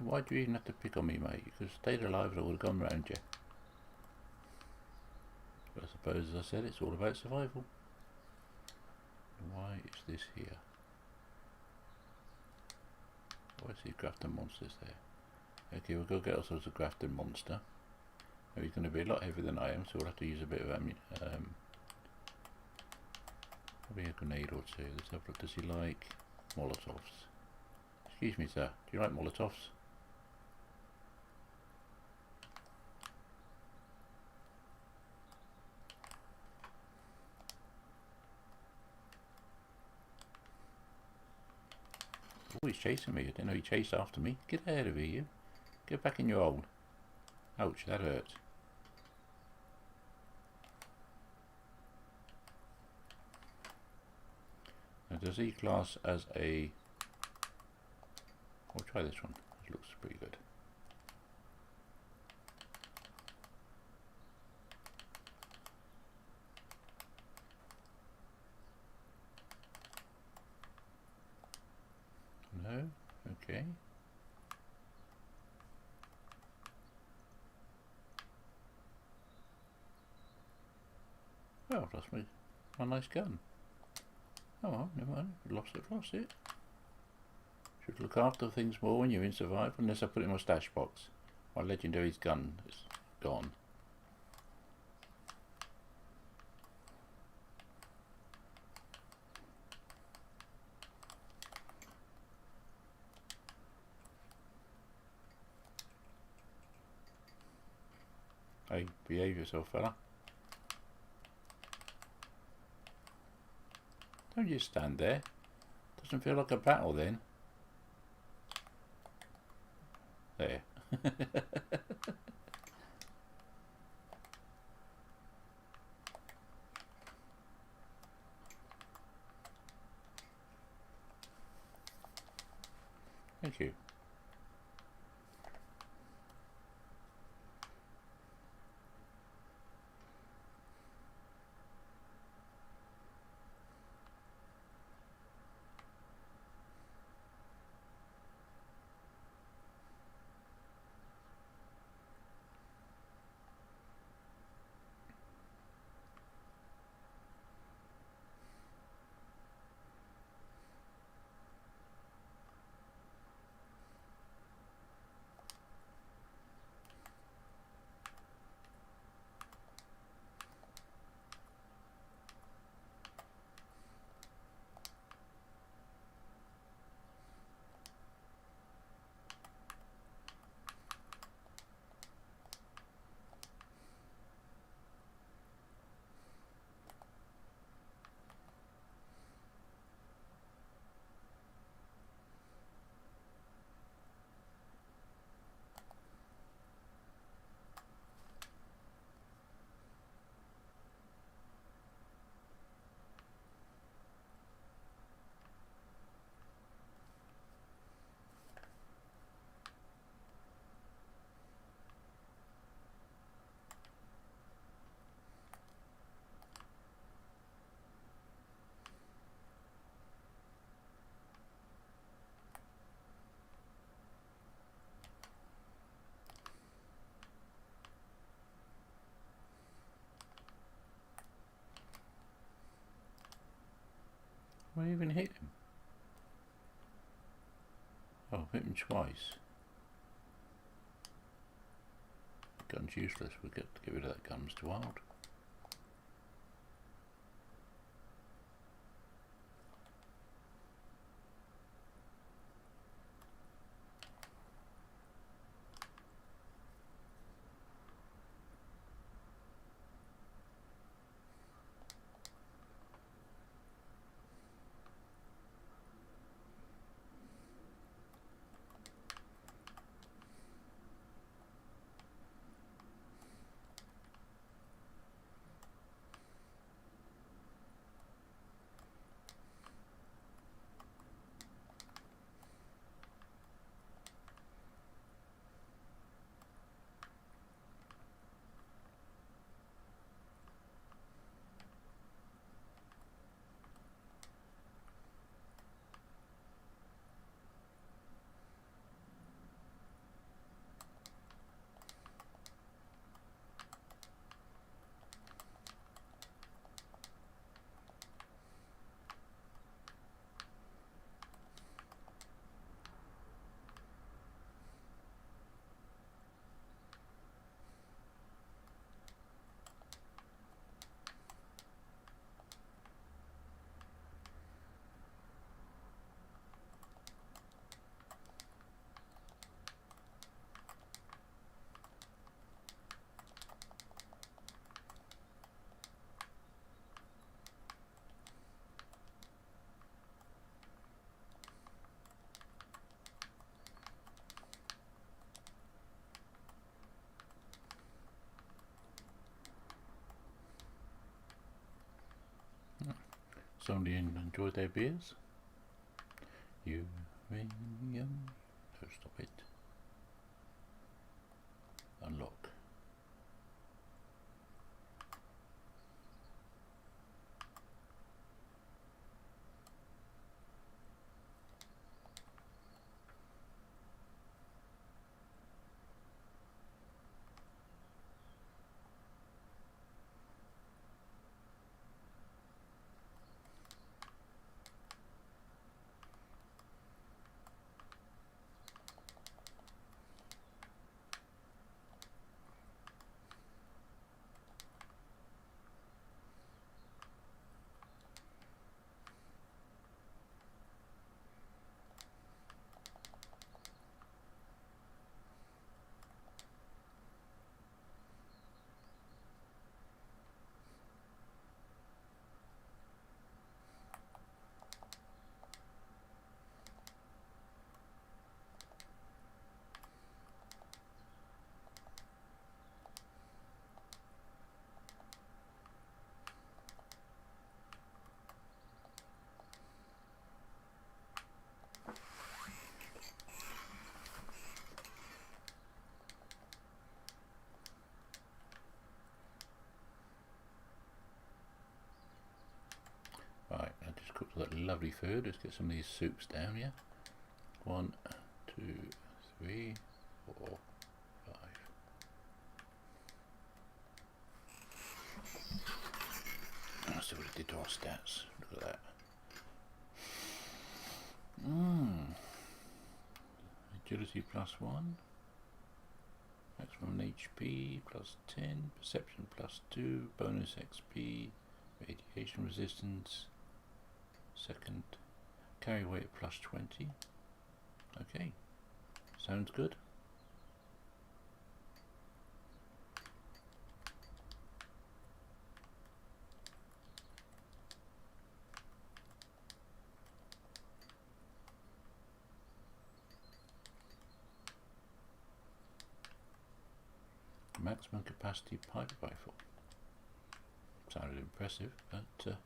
Why do you even have to pick on me, mate? You could have stayed alive and I would have gone round you. But I suppose, as I said, it's all about survival. Why is this here? Why is these Grafton monsters there? Okay, we'll go get ourselves a Grafton monster. Now he's going to be a lot heavier than I am, so we'll have to use a bit of ammunition. Probably a grenade or two. Let's have a look. Does he like Molotovs? Excuse me, sir. Do you like Molotovs? Oh, he's chasing me. I didn't know he chased after me. Get out of here, you. Get back in your hole. Ouch, that hurts. Now, does he class as a... We'll try this one. It looks pretty good. No? Okay. Oh, I've lost my nice gun. Oh well, never mind. Lost it. Should look after things more when you're in survival, unless I put it in my stash box. My legendary's gun is gone. Hey, behave yourself, fella. Don't just stand there. Doesn't feel like a battle then. There. Thank you. Why even hit him? Oh, hit him twice. Gun's useless. We'll get rid of that gun, Mr. Wild. Somebody enjoyed their beers. Uranium. No, stop it. Unlock. Right, I just cooked all that lovely food. Let's get some of these soups down here. 1, 2, 3, 4, 5. Let's see what it did to our stats. Look at that. Agility +1. Maximum HP +10. Perception +2. Bonus XP. Radiation resistance. Second. Carry weight +20. Okay. Sounds good. Maximum capacity pipe rifle. Sounded impressive, but let's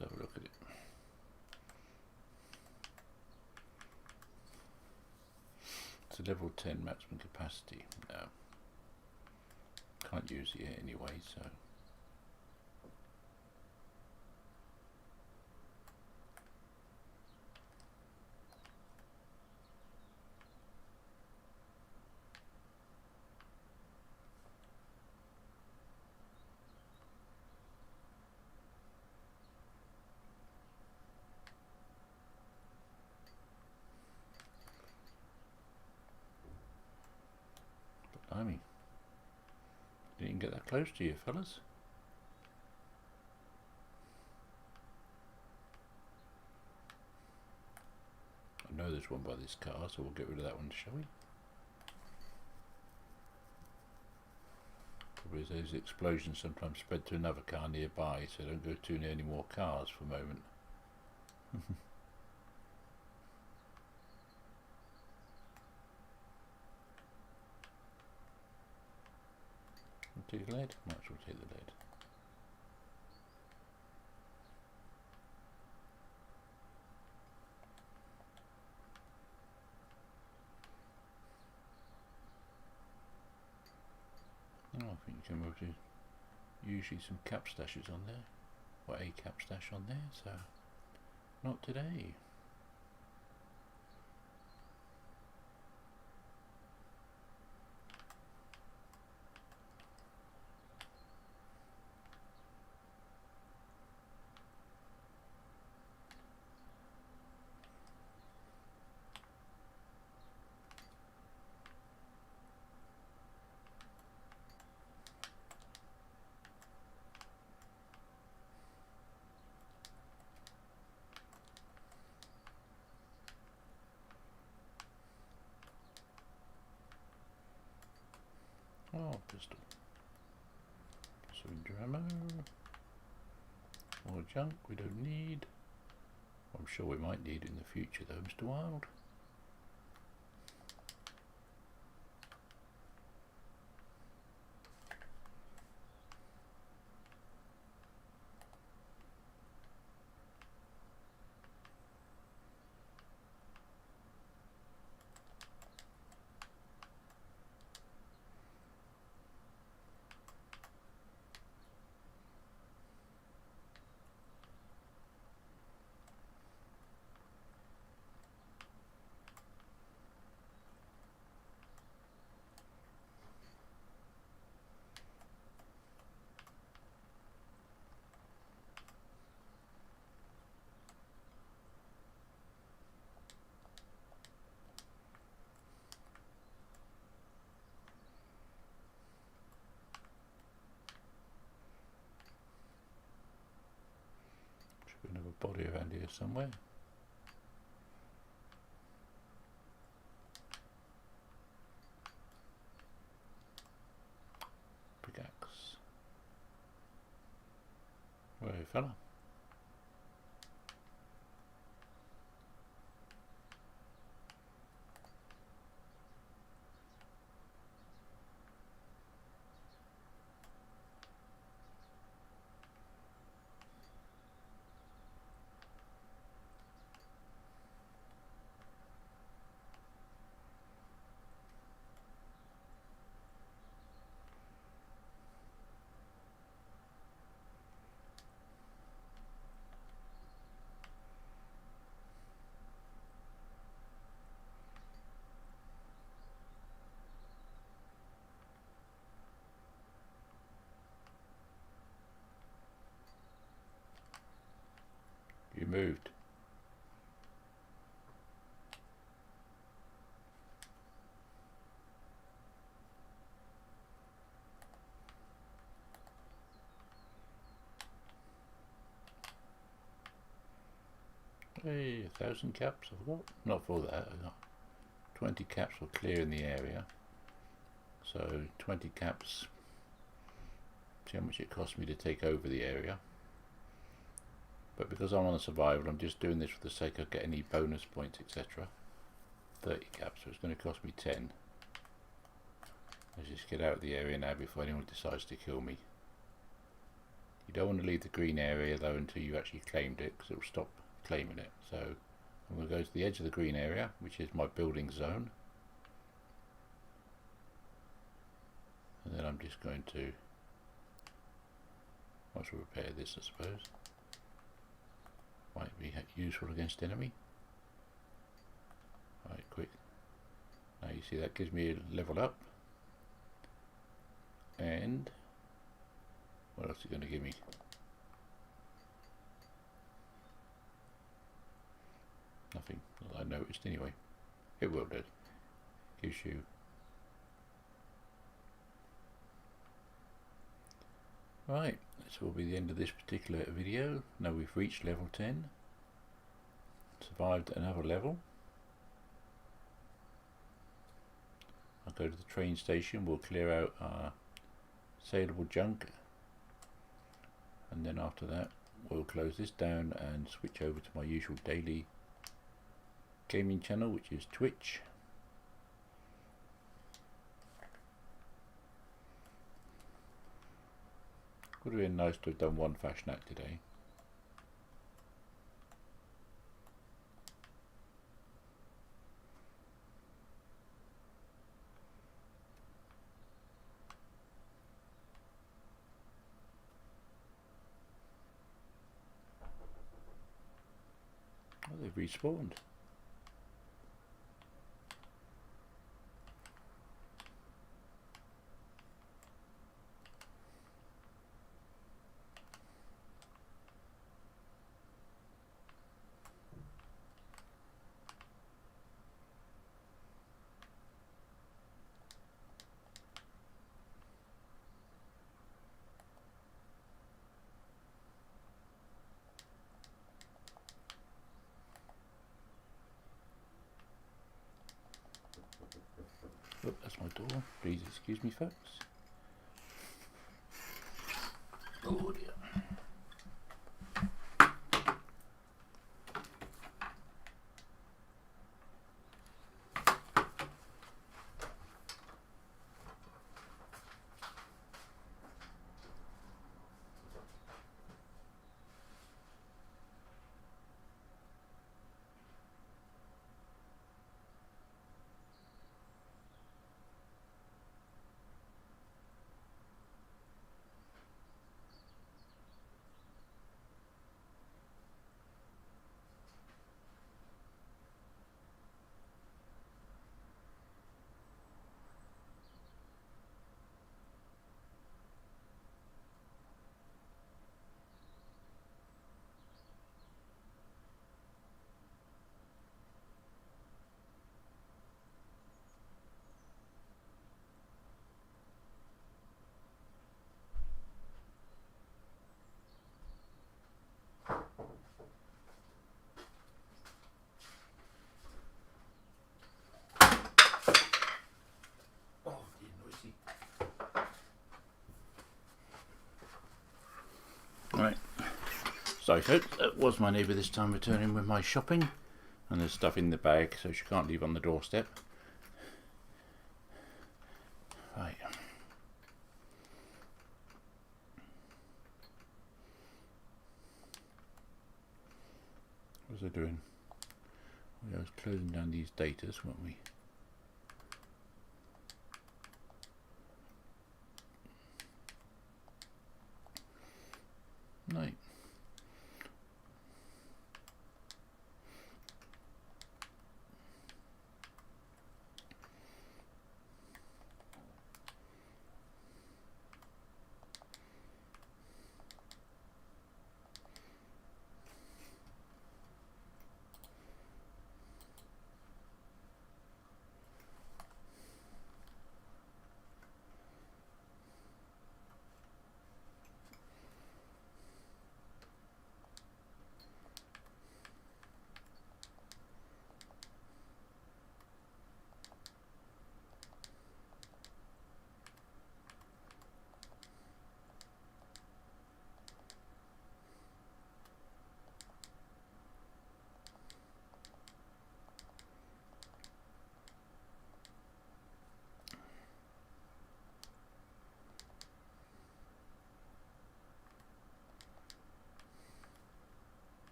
have a look at it. It's a level 10 maximum capacity. No. Can't use it anyway, so. Blimey. Didn't get that close to you, fellas. I know there's one by this car, so we'll get rid of that one, shall we? Probably those explosions sometimes spread to another car nearby, so don't go too near any more cars for a moment. Take the lead? Might as well take the lead. Oh, I think you can move to usually some cap stashes on there, or a cap stash on there, so not today. Oh, pistol. Cylinder ammo. More junk we don't need. I'm sure we might need in the future though, Mr. Wild. a body around here somewhere. Pickaxe. Where are you, fella? You moved. Hey, 1,000 caps I've got. Not for that, I've got 20 caps for clearing the area. So 20 caps. See how much it cost me to take over the area. But because I'm on a survival, I'm just doing this for the sake of getting any bonus points, etc. 30 caps, so it's going to cost me 10. Let's just get out of the area now before anyone decides to kill me. You don't want to leave the green area though until you actually claimed it, because it will stop claiming it. So I'm going to go to the edge of the green area, which is my building zone. And then I'm just going to, might as well repair this, I suppose. Might be useful against enemy. Right, quick. Now you see that gives me a level up. And what else is it going to give me? Nothing that I noticed anyway. It will do. Gives you right. This will be the end of this particular video. Now we've reached level 10. Survived another level. I'll go to the train station. We'll clear out our saleable junk. And then after that we'll close this down and switch over to my usual daily gaming channel, which is Twitch. Would have been nice to have done one fashion act today. Oh, they've respawned. Oh, that's my door. Please excuse me, folks. Oh dear. So folks, that was my neighbour this time returning with my shopping, and there's stuff in the bag so she can't leave on the doorstep. Right. What was I doing? I was closing down these datas, weren't we? Right.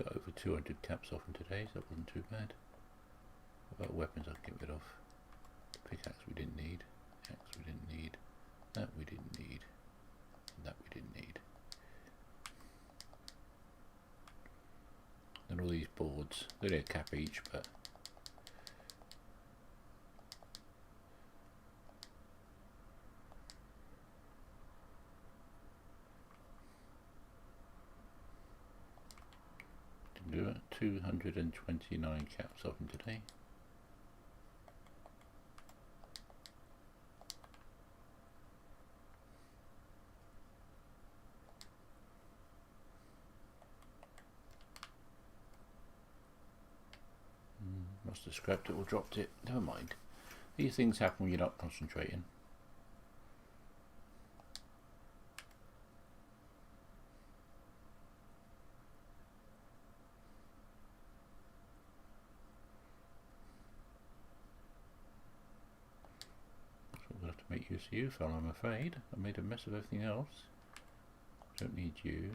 Got over 200 caps off in today, so that wasn't too bad. What about weapons I can get rid of? The pickaxe we didn't need, axe we didn't need, that we didn't need, and that we didn't need. And all these boards, they're only a cap each, but didn't do it. 229 caps off in today. Must have scrapped it or dropped it. Never mind. These things happen when you're not concentrating. So we'll have to make use of you, fella, I'm afraid. I made a mess of everything else. Don't need you.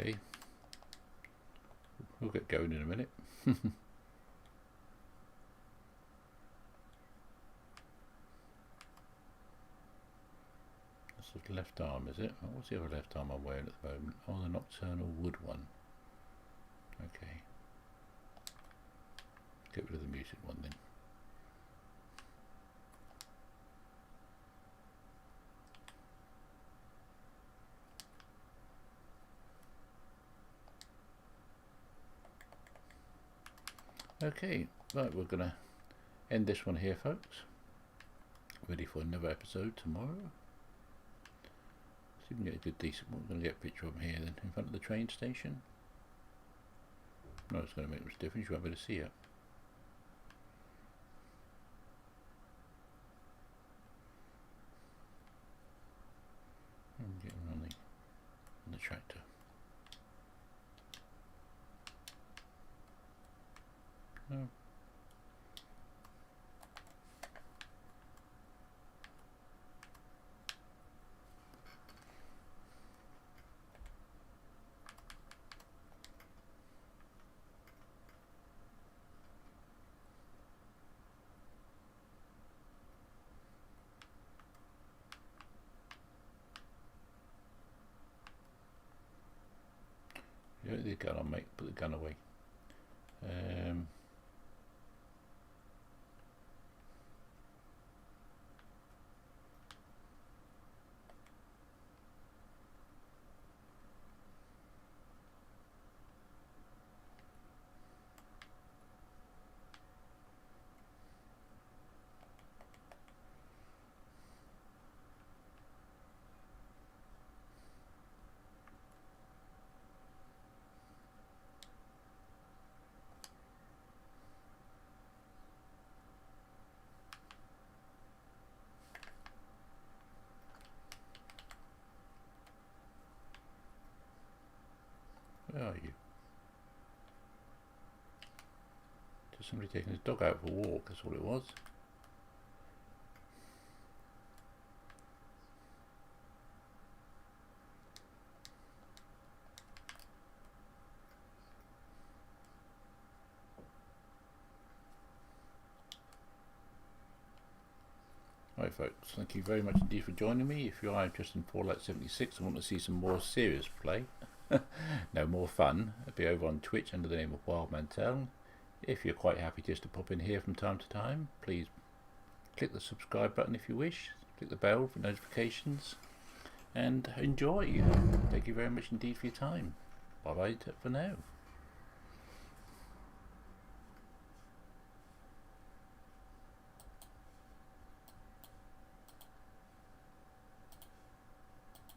Okay, we'll get going in a minute. That's the left arm, is it? Oh, what's the other left arm I'm wearing at the moment? Oh, the nocturnal wood one. Okay. Get rid of the music one then. Okay, right, we're going to end this one here, folks. Ready for another episode tomorrow. See if we can get a good decent one. We're going to get a picture of him here then, in front of the train station. No, it's going to make much difference, you won't be able to see it. Get him on the tractor. No. You don't need the gun on, mate. Put the gun away. Where are you? Just somebody taking his dog out for a walk, that's all it was. Right folks, thank you very much indeed for joining me. If you are interested in Fallout 76 and want to see some more serious play, no more fun, I'll be over on Twitch under the name of Wildmantel. If you're quite happy just to pop in here from time to time, please click the subscribe button if you wish, click the bell for notifications, and enjoy. Thank you very much indeed for your time. Bye bye for now.